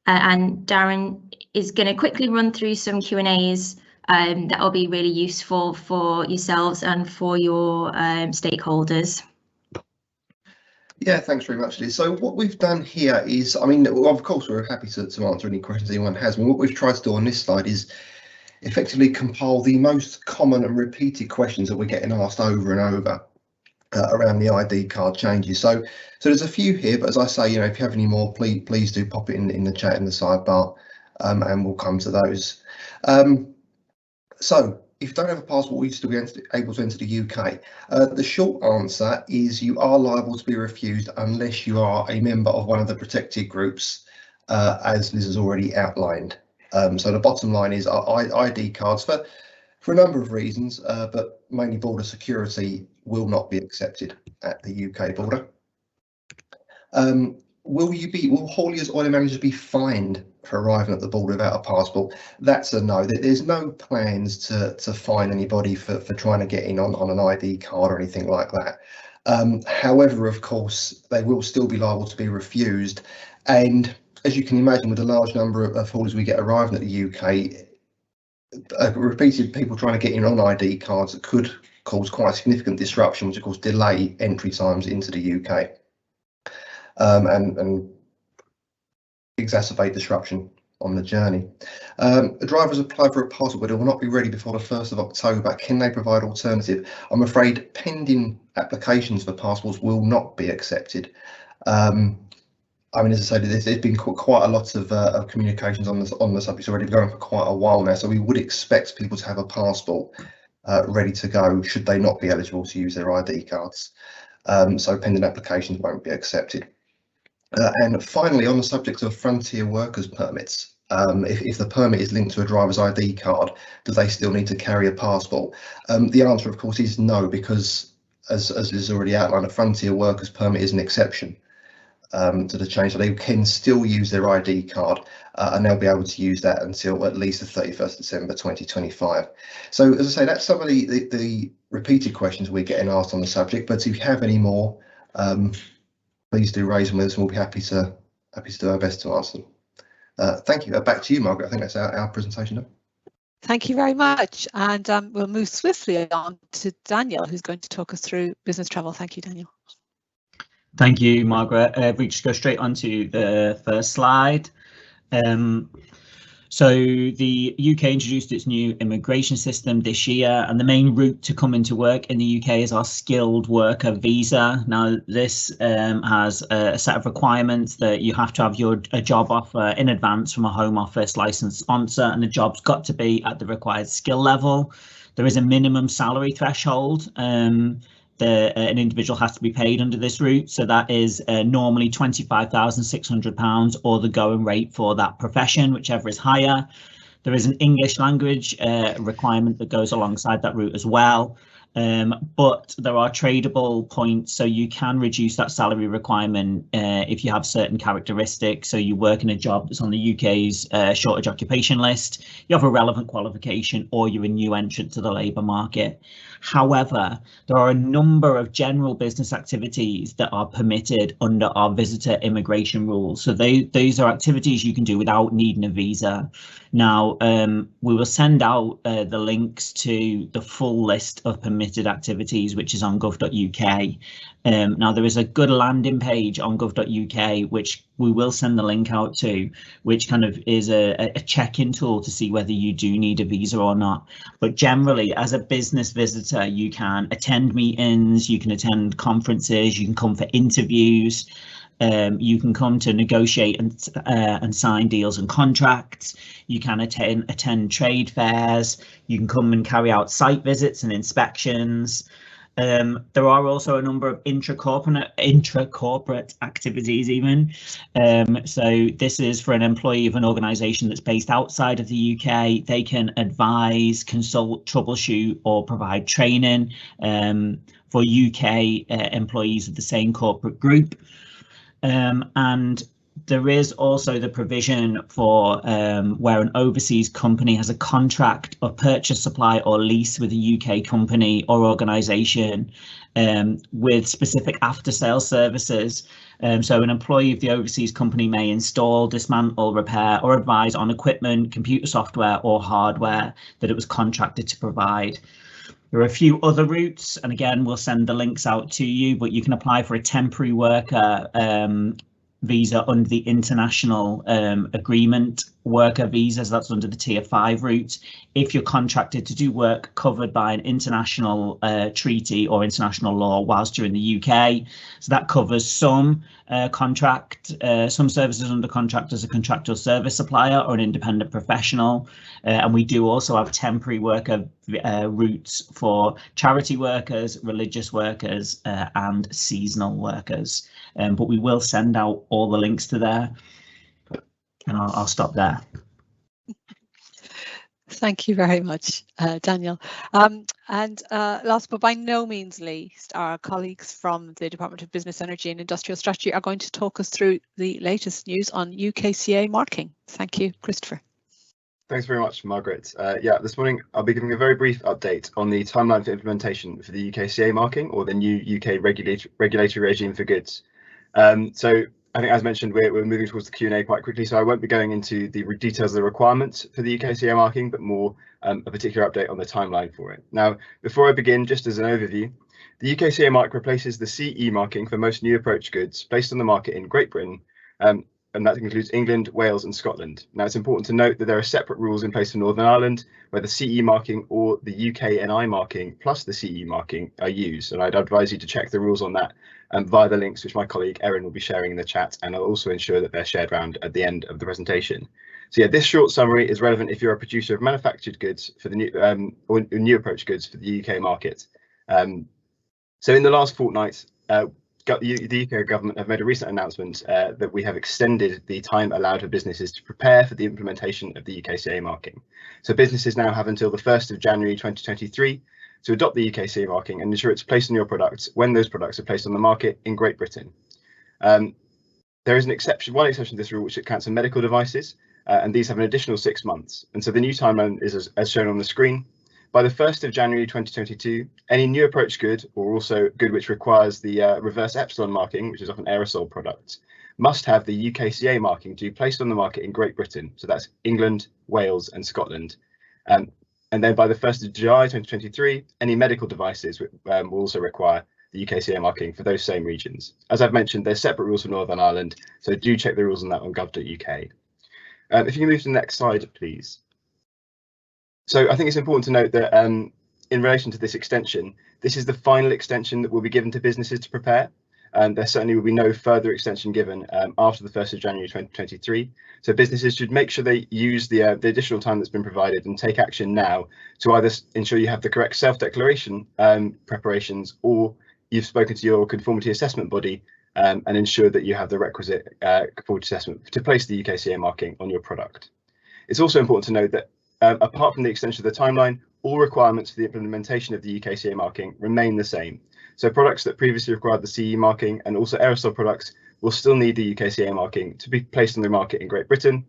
J: And Darren is going to quickly run through some Q&As that will be really useful for yourselves and for your stakeholders.
K: Yeah, thanks very much, Liz. So what we've done here is, I mean, of course, we're happy to answer any questions anyone has. I mean, what we've tried to do on this slide is effectively compile the most common and repeated questions that we're getting asked over and over around the ID card changes. So there's a few here, but as I say, you know, if you have any more, please do pop it in the chat in the sidebar, and we'll come to those. So if you don't have a passport, will you still be able to enter the UK? The short answer is you are liable to be refused unless you are a member of one of the protected groups, as Liz has already outlined. So the bottom line is ID cards for a number of reasons, but mainly border security will not be accepted at the UK border. Will hauliers, oil managers be fined for arriving at the border without a passport? That's a no. There's no plans to fine anybody for trying to get in on an ID card or anything like that. However, of course, they will still be liable to be refused. And as you can imagine, with the large number of hauliers we get arriving at the UK, repeated people trying to get in on ID cards could cause quite a significant disruption, which of course delay entry times into the UK and exacerbate disruption on the journey. Drivers apply for a passport but it will not be ready before the 1st of October. Can they provide alternative? I'm afraid pending applications for passports will not be accepted. I mean, as I said, there's been quite a lot of communications on the subject already, going for quite a while now. So we would expect people to have a passport ready to go should they not be eligible to use their ID cards. So pending applications won't be accepted. And finally, on the subject of frontier workers permits, if the permit is linked to a driver's ID card, do they still need to carry a passport? The answer, of course, is no, because as is already outlined, a frontier workers permit is an exception to the change. So they can still use their ID card and they'll be able to use that until at least the 31st December 2025. So as I say, that's some of the repeated questions we're getting asked on the subject, but if you have any more, please do raise them with us and we'll be happy to do our best to answer them. Thank you. Back to you, Margaret. I think that's our presentation now.
A: Thank you very much. And we'll move swiftly on to Daniel, who's going to talk us through business travel. Thank you, Daniel.
L: Thank you, Margaret. If we just go straight onto the first slide. So the UK introduced its new immigration system this year, and the main route to come into work in the UK is our skilled worker visa. Now, this has a set of requirements that you have to have a job offer in advance from a Home Office licensed sponsor, and the job's got to be at the required skill level. There is a minimum salary threshold an individual has to be paid under this route, so that is normally £25,600 or the going rate for that profession, whichever is higher. There is an English language requirement that goes alongside that route as well. but there are tradable points, so you can reduce that salary requirement if you have certain characteristics. So you work in a job that's on the UK's shortage occupation list, you have a relevant qualification, or you're a new entrant to the labour market. However, there are a number of general business activities that are permitted under our visitor immigration rules. So those are activities you can do without needing a visa. Now, we will send out the links to the full list of permitted activities, which is on gov.uk. Now, there is a good landing page on gov.uk, which we will send the link out to, which kind of is a check-in tool to see whether you do need a visa or not. But generally, as a business visitor, you can attend meetings, you can attend conferences, you can come for interviews, you can come to negotiate and sign deals and contracts. You can attend trade fairs. You can come and carry out site visits and inspections. There are also a number of intra-corporate activities even. So this is for an employee of an organisation that's based outside of the UK. They can advise, consult, troubleshoot or provide training for UK employees of the same corporate group. And there is also the provision for where an overseas company has a contract of purchase, supply or lease with a UK company or organisation with specific after-sales services. So an employee of the overseas company may install, dismantle, repair or advise on equipment, computer software or hardware that it was contracted to provide. There are a few other routes, and again, we'll send the links out to you, but you can apply for a temporary worker visa under the international agreement worker visas. That's under the tier 5 route. If you're contracted to do work covered by an international treaty or international law whilst you're in the UK, so that covers some some services under contract as a contractual service supplier or an independent professional, and we do also have temporary worker routes for charity workers, religious workers and seasonal workers, but we will send out all the links to there, and I'll stop there.
A: Thank you very much, Daniel. And last but by no means least, our colleagues from the Department of Business, Energy and Industrial Strategy are going to talk us through the latest news on UKCA marking. Thank you, Christopher.
M: Thanks very much, Margaret. Yeah, this morning I'll be giving a very brief update on the timeline for implementation for the UKCA marking, or the new UK regulatory regime for goods. So I think, as mentioned, we're moving towards the Q&A quite quickly, so I won't be going into the details of the requirements for the UKCA marking, but more a particular update on the timeline for it. Now, before I begin, just as an overview, the UKCA mark replaces the CE marking for most new approach goods placed on the market in Great Britain, and that includes England, Wales and Scotland. Now, it's important to note that there are separate rules in place for Northern Ireland, where the CE marking or the UKNI marking plus the CE marking are used, and I'd advise you to check the rules on that via the links which my colleague Erin will be sharing in the chat, and I'll also ensure that they're shared around at the end of the presentation. So yeah, this short summary is relevant if you're a producer of manufactured goods for the new or new approach goods for the UK market. So in the last fortnight, the UK government have made a recent announcement that we have extended the time allowed for businesses to prepare for the implementation of the UKCA marking. So businesses now have until the 1st of January 2023 to adopt the UKCA marking and ensure it's placed on your products when those products are placed on the market in Great Britain. There is one exception to this rule, which accounts for medical devices, and these have an additional 6 months. And so the new timeline is as shown on the screen. By the 1st of January 2022, any new approach good, or also good which requires the reverse epsilon marking, which is often aerosol products, must have the UKCA marking to be placed on the market in Great Britain. So that's England, Wales and Scotland. And then by the 1st of July 2023, any medical devices will also require the UKCA marking for those same regions. As I've mentioned, there's separate rules for Northern Ireland, so do check the rules on that on gov.uk. If you can move to the next slide, please. So I think it's important to note that in relation to this extension, this is the final extension that will be given to businesses to prepare. There certainly will be no further extension given after the 1st of January 2023. So businesses should make sure they use the additional time that's been provided and take action now to either ensure you have the correct self-declaration preparations, or you've spoken to your conformity assessment body and ensure that you have the requisite conformity assessment to place the UKCA marking on your product. It's also important to note that apart from the extension of the timeline, all requirements for the implementation of the UKCA marking remain the same. So products that previously required the CE marking and also aerosol products will still need the UKCA marking to be placed on the market in Great Britain.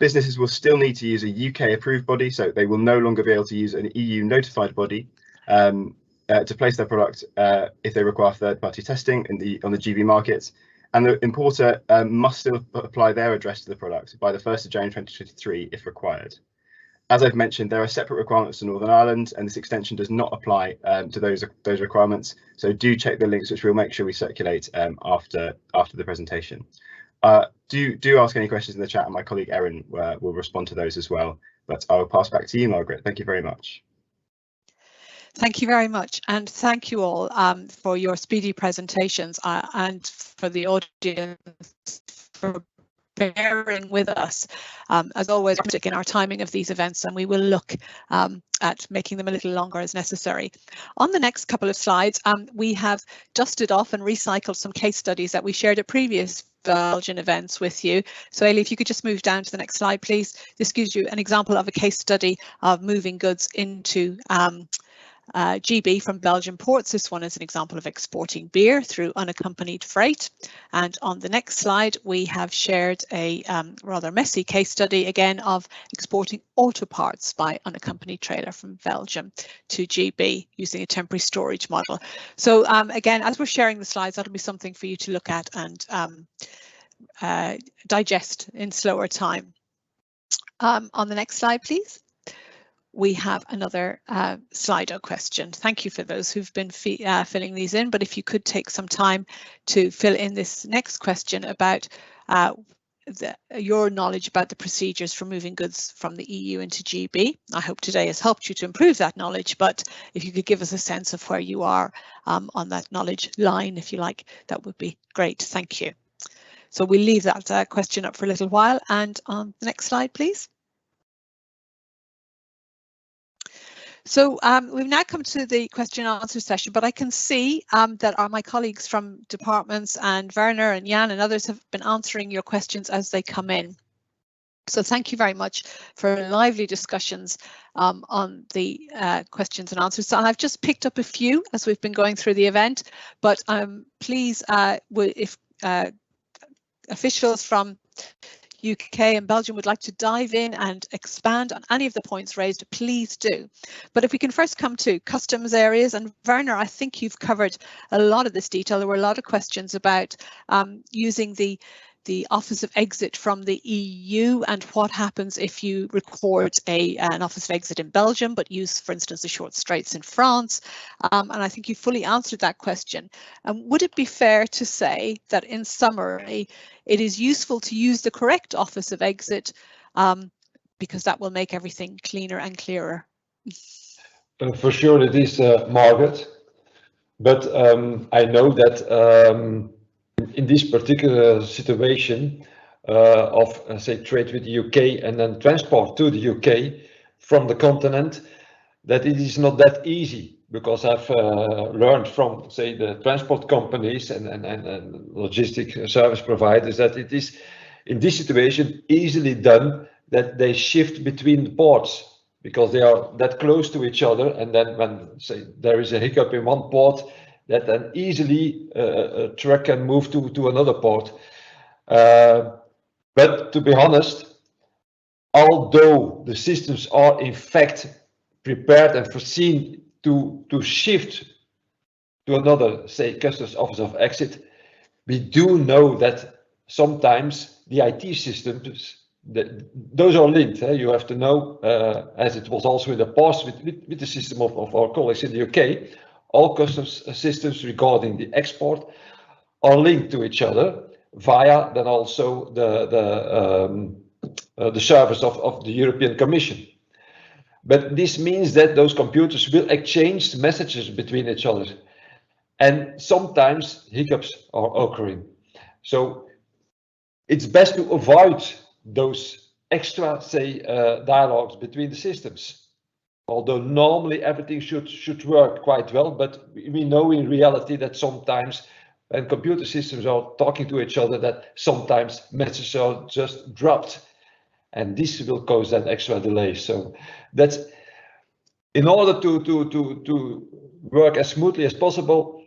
M: Businesses will still need to use a UK approved body, so they will no longer be able to use an EU notified body to place their product if they require third-party testing on the GB market. And the importer must still apply their address to the product by the 1st of January 2023 if required. As I've mentioned, there are separate requirements for Northern Ireland, and this extension does not apply to those requirements. So do check the links, which we'll make sure we circulate after the presentation. Do ask any questions in the chat, and my colleague Erin will respond to those as well. But I will pass back to you, Margaret. Thank you very much.
A: Thank you very much, and thank you all for your speedy presentations and for the audience for bearing with us. As always, in our timing of these events, and we will look at making them a little longer as necessary. On the next couple of slides, we have dusted off and recycled some case studies that we shared at previous Belgian events with you. So Ailey, if you could just move down to the next slide, please. This gives you an example of a case study of moving goods into GB from Belgian ports. This one is an example of exporting beer through unaccompanied freight. And on the next slide, we have shared a rather messy case study again of exporting auto parts by unaccompanied trailer from Belgium to GB using a temporary storage model. So again, as we're sharing the slides, that'll be something for you to look at and digest in slower time. On the next slide, please. We have another Slido question. Thank you for those who've been filling these in, but if you could take some time to fill in this next question about your knowledge about the procedures for moving goods from the EU into GB. I hope today has helped you to improve that knowledge, but if you could give us a sense of where you are on that knowledge line, if you like, that would be great. Thank you. So we'll leave that question up for a little while, and on the next slide, please. So we've now come to the question and answer session, but I can see that my colleagues from departments and Werner and Jan and others have been answering your questions as they come in. So thank you very much for lively discussions on the questions and answers. So I've just picked up a few as we've been going through the event, but please, if officials from UK and Belgium would like to dive in and expand on any of the points raised, please do. But if we can first come to customs areas, and Werner, I think you've covered a lot of this detail. There were a lot of questions about using the office of exit from the EU and what happens if you record an office of exit in Belgium but use, for instance, the short straits in France. And I think you fully answered that question. Would it be fair to say that in summary, it is useful to use the correct office of exit because that will make everything cleaner and clearer?
E: For sure it is, Margaret. But I know that in this particular situation of, say, trade with the UK and then transport to the UK from the continent, that it is not that easy, because I've learned from, say, the transport companies and logistic service providers that it is, in this situation, easily done that they shift between the ports because they are that close to each other, and then when, say, there is a hiccup in one port, that then easily a truck can move to another port. But to be honest, although the systems are in fact prepared and foreseen to shift to another, say, customs office of exit, we do know that sometimes the IT systems, those are linked. You have to know, as it was also in the past with the system of our colleagues in the UK, all customs systems regarding the export are linked to each other via then also the service of the European Commission. But this means that those computers will exchange messages between each other, and sometimes hiccups are occurring. So it's best to avoid those extra, say, dialogues between the systems. Although normally everything should work quite well, but we know in reality that sometimes when computer systems are talking to each other, that sometimes messages are just dropped. and this will cause that extra delay. So that's in order to work as smoothly as possible.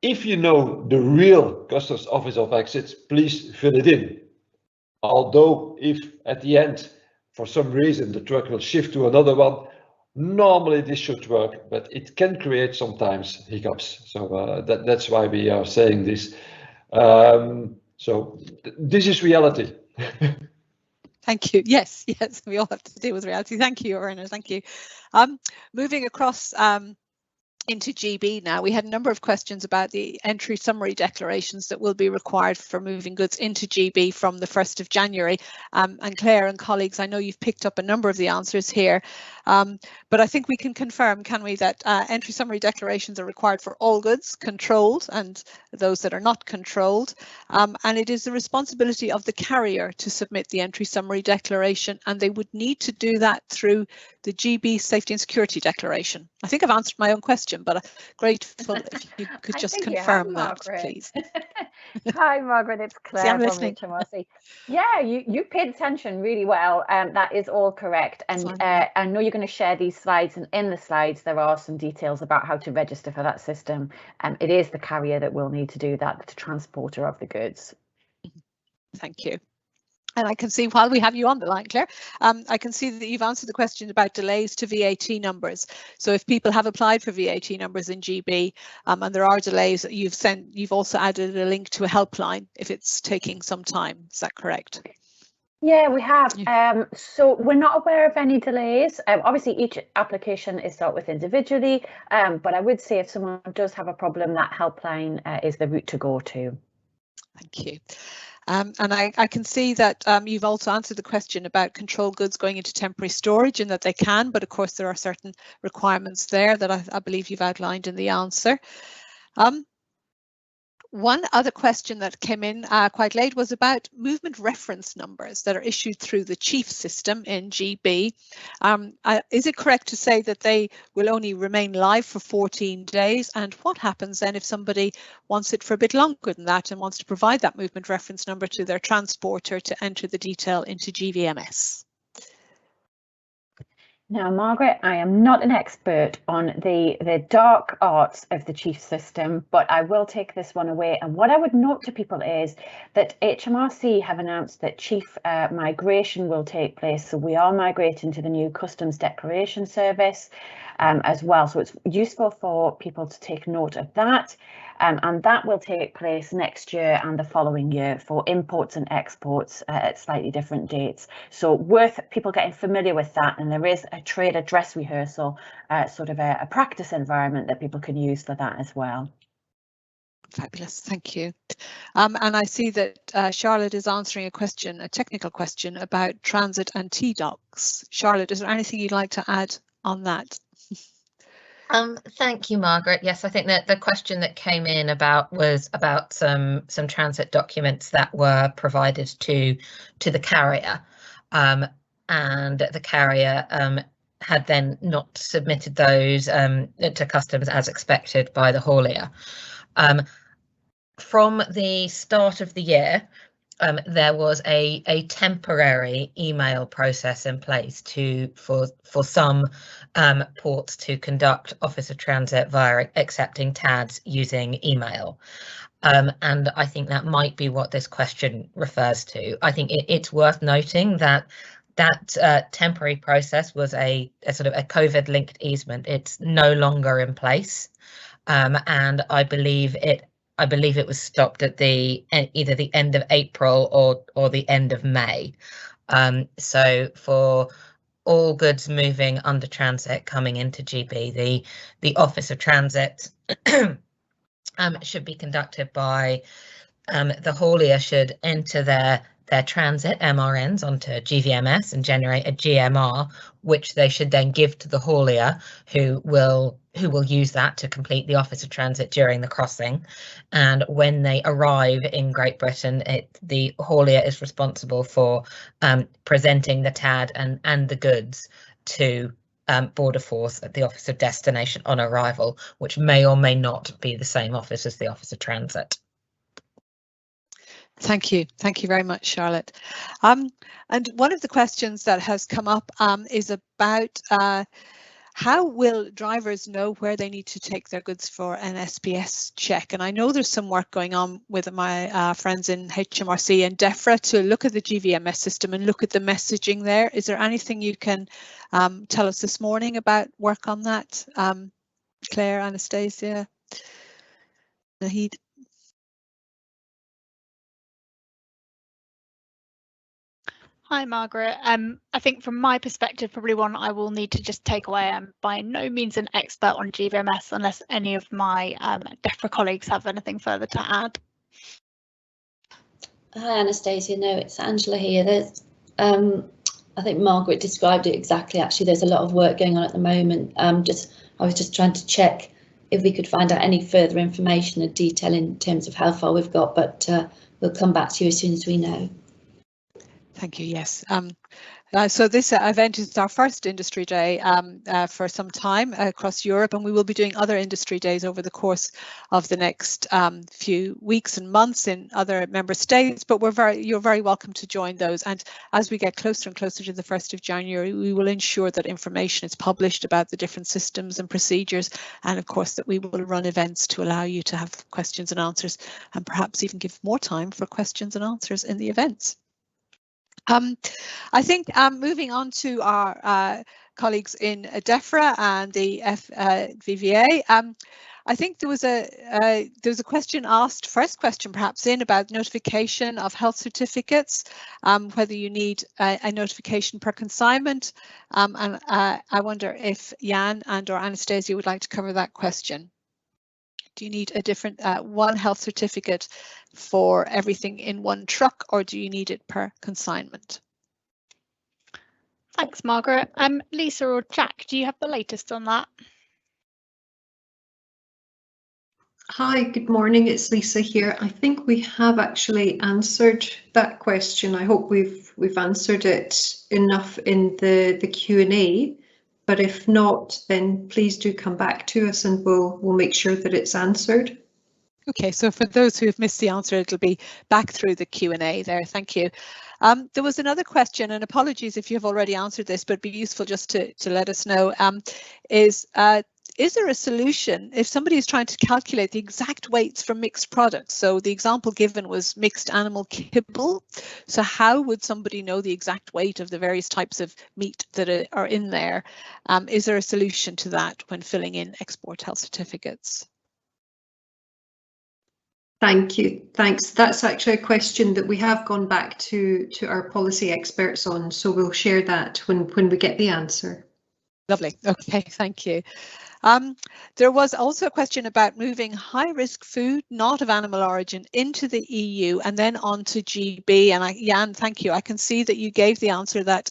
E: If you know the real customs office of exits, please fill it in. Although if at the end, for some reason, the truck will shift to another one, normally this should work, but it can create sometimes hiccups. So that's why we are saying this. So this is reality.
A: Thank you. Yes, we all have to deal with reality. Thank you, Werner. Thank you. Moving across into GB now, we had a number of questions about the entry summary declarations that will be required for moving goods into GB from the 1st of January. And Claire and colleagues, I know you've picked up a number of the answers here, but I think we can confirm, can we, that entry summary declarations are required for all goods controlled and those that are not controlled. And it is the responsibility of the carrier to submit the entry summary declaration, and they would need to do that through the GB Safety and Security Declaration. I think I've answered my own question, but grateful if you could just confirm that, please.
N: Hi, Margaret, it's Claire from HMRC. Yeah, you paid attention really well. That is all correct. And I know you're going to share these slides, and in the slides there are some details about how to register for that system. It is the carrier that will need to do that, the transporter of the goods.
A: Thank you. And I can see, while we have you on the line, Claire, I can see that you've answered the question about delays to VAT numbers. So if people have applied for VAT numbers in GB and there are delays, you've also added a link to a helpline if it's taking some time. Is that correct?
N: Yeah, we have. So we're not aware of any delays. Obviously, each application is dealt with individually, but I would say if someone does have a problem, that helpline is the route to go to.
A: Thank you. And I can see that you've also answered the question about controlled goods going into temporary storage, and that they can, but of course there are certain requirements there that I believe you've outlined in the answer. One other question that came in quite late was about movement reference numbers that are issued through the chief system in GB. Is it correct to say that they will only remain live for 14 days? And what happens then if somebody wants it for a bit longer than that and wants to provide that movement reference number to their transporter to enter the detail into GVMS?
N: Now, Margaret, I am not an expert on the dark arts of the chief system, but I will take this one away. And what I would note to people is that HMRC have announced that chief migration will take place. So we are migrating to the new customs declaration service as well. So it's useful for people to take note of that. And that will take place next year and the following year for imports and exports at slightly different dates. So worth people getting familiar with that. And there is a trade address rehearsal, sort of a practice environment that people can use for that as well.
A: Fabulous, thank you. And I see that Charlotte is answering a question, a technical question about transit and T-docs. Charlotte, is there anything you'd like to add on that?
O: Thank you, Margaret. Yes, I think that the question that came in was about some transit documents that were provided to the carrier, and the carrier had then not submitted those to customs as expected by the haulier. From the start of the year, there was a temporary email process in place for some ports to conduct Office of Transit via accepting TADs using email. And I think that might be what this question refers to. I think it's worth noting that temporary process was a sort of a COVID-linked easement. It's no longer in place, and I believe it was stopped at either the end of April or the end of May. So for all goods moving under transit coming into GB, the Office of Transit should be conducted by the haulier should enter their transit MRNs onto GVMS and generate a GMR, which they should then give to the haulier, who will use that to complete the Office of Transit during the crossing. And when they arrive in Great Britain, the haulier is responsible for presenting the TAD and the goods to Border Force at the Office of Destination on arrival, which may or may not be the same office as the Office of Transit.
A: Thank you very much, Charlotte. And one of the questions that has come up is about how will drivers know where they need to take their goods for an SPS check? And I know there's some work going on with my friends in HMRC and DEFRA to look at the GVMS system and look at the messaging there. Is there anything you can tell us this morning about work on that? Claire, Anastasia, Nahid?
I: Hi, Margaret. I think from my perspective, probably one I will need to just take away. I'm by no means an expert on GVMS unless any of my DEFRA colleagues have anything further to add.
P: Hi, Anastasia. No, it's Angela here. There's, I think Margaret described it exactly. Actually, there's a lot of work going on at the moment. I was just trying to check if we could find out any further information and detail in terms of how far we've got, but we'll come back to you as soon as we know.
A: Thank you. Yes. So this event is our first industry day for some time across Europe, and we will be doing other industry days over the course of the next few weeks and months in other member states. But you're very welcome to join those. And as we get closer and closer to the 1st of January, we will ensure that information is published about the different systems and procedures, and of course that we will run events to allow you to have questions and answers, and perhaps even give more time for questions and answers in the events. I think moving on to our colleagues in DEFRA and the VVA, I think there was a question asked, first question perhaps about notification of health certificates, whether you need a notification per consignment, and I wonder if Jan and or Anastasia would like to cover that question. Do you need a different one health certificate for everything in one truck, or do you need it per consignment?
I: Thanks, Margaret. Lisa or Jack, do you have the latest on that?
Q: Hi, good morning. It's Lisa here. I think we have actually answered that question. I hope we've answered it enough in the Q&A. But if not, then please do come back to us and we'll make sure that it's answered.
A: Okay, so for those who have missed the answer, it'll be back through the Q&A there. Thank you. There was another question, and apologies if you've already answered this, but it'd be useful just to let us know, is there a solution if somebody is trying to calculate the exact weights from mixed products? So the example given was mixed animal kibble. So how would somebody know the exact weight of the various types of meat that are in there? Is there a solution to that when filling in export health certificates?
Q: Thank you. Thanks. That's actually a question that we have gone back to our policy experts on, so we'll share that when we get the answer.
A: Lovely. Okay, thank you. There was also a question about moving high-risk food not of animal origin into the EU and then on to GB. And Jan, thank you. I can see that you gave the answer that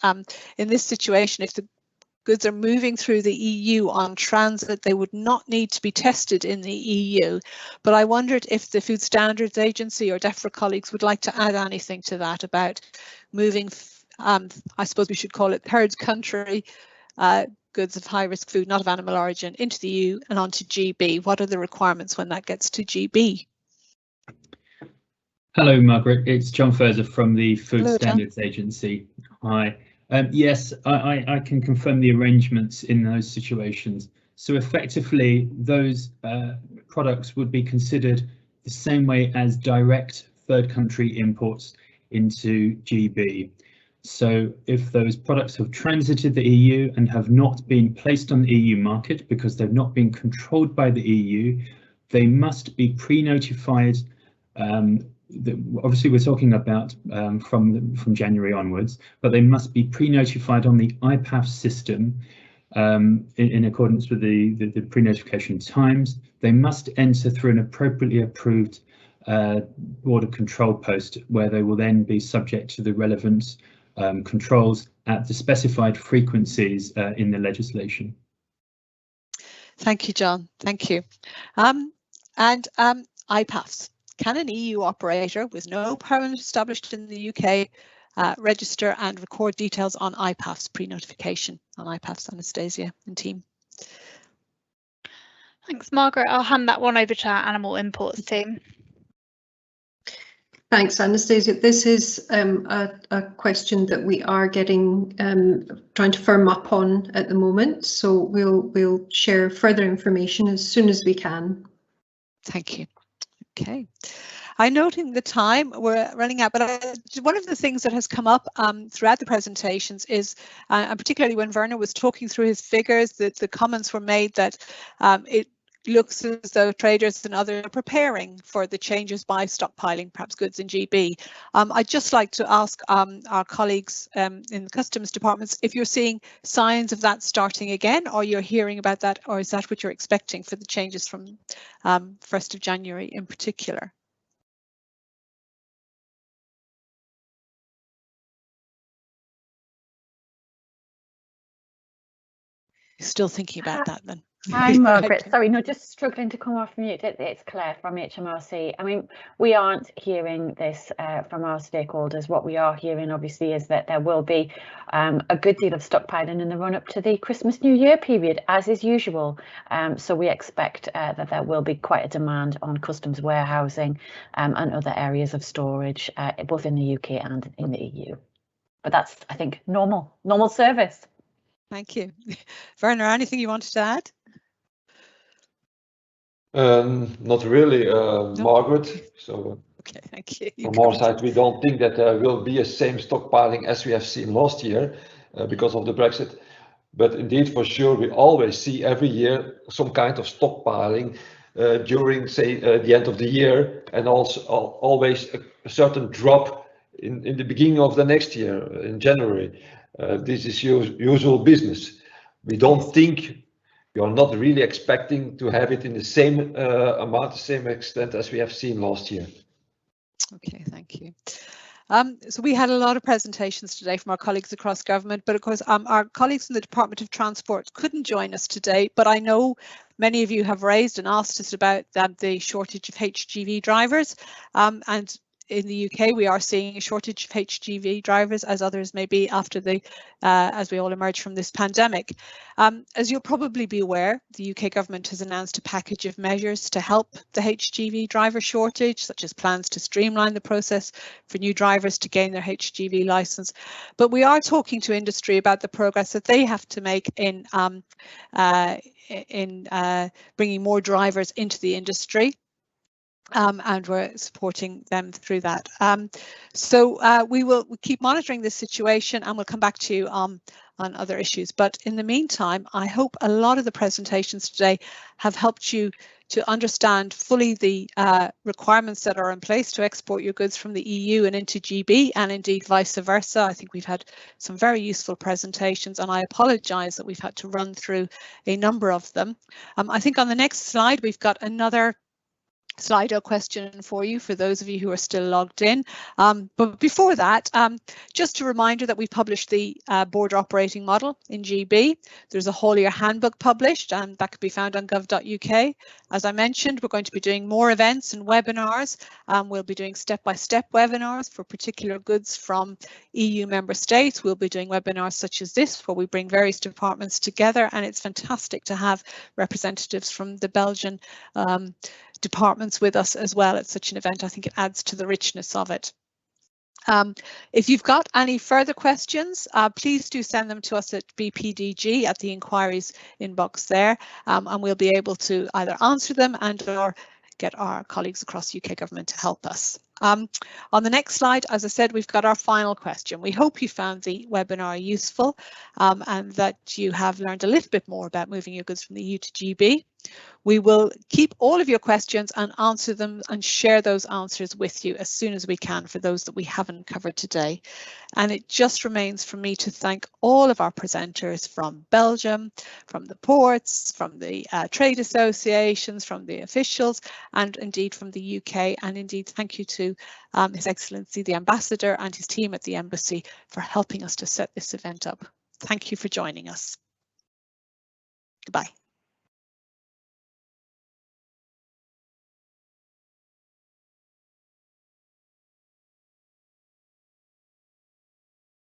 A: in this situation, if the goods are moving through the EU on transit, they would not need to be tested in the EU. But I wondered if the Food Standards Agency or DEFRA colleagues would like to add anything to that about moving, I suppose we should call it third country goods of high-risk food not of animal origin into the EU and onto GB. What are the requirements when that gets to GB?
R: Hello, Margaret. It's John Furzer from the Food
A: Hello,
R: Standards
A: John.
R: Agency. Hi. Yes, I can confirm the arrangements in those situations. So effectively, those products would be considered the same way as direct third country imports into GB. So if those products have transited the EU and have not been placed on the EU market because they've not been controlled by the EU, they must be pre-notified. Obviously, we're talking about from January onwards, but they must be pre-notified on the IPAF system in accordance with the pre-notification times. They must enter through an appropriately approved border control post, where they will then be subject to the relevant controls at the specified frequencies in the legislation.
A: Thank you, John. Thank you. IPAFs. Can an EU operator with no permanent established in the UK register and record details on IPAFs pre-notification on IPAFs, Anastasia and team?
I: Thanks, Margaret. I'll hand that one over to our animal imports team.
Q: Thanks, Anastasia. This is a question that we are getting trying to firm up on at the moment, so we'll share further information as soon as we can.
A: Thank you. Okay. I noting the time, we're running out, but one of the things that has come up throughout the presentations is, and particularly when Werner was talking through his figures, that the comments were made that it looks as though traders and others are preparing for the changes by stockpiling perhaps goods in GB. I'd just like to ask our colleagues in the customs departments if you're seeing signs of that starting again, or you're hearing about that, or is that what you're expecting for the changes from 1st of January in particular? Still thinking about that then.
N: Hi, Margaret. Sorry, no, just struggling to come off mute. It's Claire from HMRC. I mean, we aren't hearing this from our stakeholders. What we are hearing, obviously, is that there will be a good deal of stockpiling in the run up to the Christmas New Year period, as is usual. So we expect that there will be quite a demand on customs warehousing and other areas of storage, both in the UK and in the EU. But that's, I think, normal service.
A: Thank you. Werner, anything you wanted to add?
E: Not really,
A: No?
E: Margaret. So
A: okay, thank you.
E: From our side, we don't think that there will be a same stockpiling as we have seen last year because of the Brexit. But indeed, for sure, we always see every year some kind of stockpiling during, say, the end of the year, and also always a certain drop in the beginning of the next year, in January. This is usual business. We don't think, we are not really expecting to have it in the same amount, the same extent as we have seen last year.
A: Okay, thank you. So we had a lot of presentations today from our colleagues across government, but of course our colleagues in the Department of Transport couldn't join us today, but I know many of you have raised and asked us about the shortage of HGV drivers, and in the UK, we are seeing a shortage of HGV drivers, as others may be after as we all emerge from this pandemic. As you'll probably be aware, the UK government has announced a package of measures to help the HGV driver shortage, such as plans to streamline the process for new drivers to gain their HGV licence. But we are talking to industry about the progress that they have to make in bringing more drivers into the industry. And we're supporting them through that. So we will keep monitoring this situation, and we'll come back to you on other issues. But in the meantime, I hope a lot of the presentations today have helped you to understand fully the requirements that are in place to export your goods from the EU and into GB, and indeed vice versa. I think we've had some very useful presentations, and I apologise that we've had to run through a number of them. I think on the next slide, we've got another Slido question for you, for those of you who are still logged in. But before that, just a reminder that we published the border operating model in GB. There's a haulier handbook published, and that can be found on gov.uk. As I mentioned, we're going to be doing more events and webinars. We'll be doing step-by-step webinars for particular goods from EU member states. We'll be doing webinars such as this, where we bring various departments together, and it's fantastic to have representatives from the Belgian departments with us as well at such an event. I think it adds to the richness of it. If you've got any further questions, please do send them to us at BPDG at the inquiries inbox there, and we'll be able to either answer them and or get our colleagues across UK government to help us. On the next slide, as I said, we've got our final question. We hope you found the webinar useful and that you have learned a little bit more about moving your goods from the EU to GB. We will keep all of your questions and answer them and share those answers with you as soon as we can for those that we haven't covered today. And it just remains for me to thank all of our presenters from Belgium, from the ports, from the trade associations, from the officials, and indeed from the UK. And indeed, thank you to His Excellency the Ambassador and his team at the Embassy for helping us to set this event up. Thank you for joining us. Goodbye.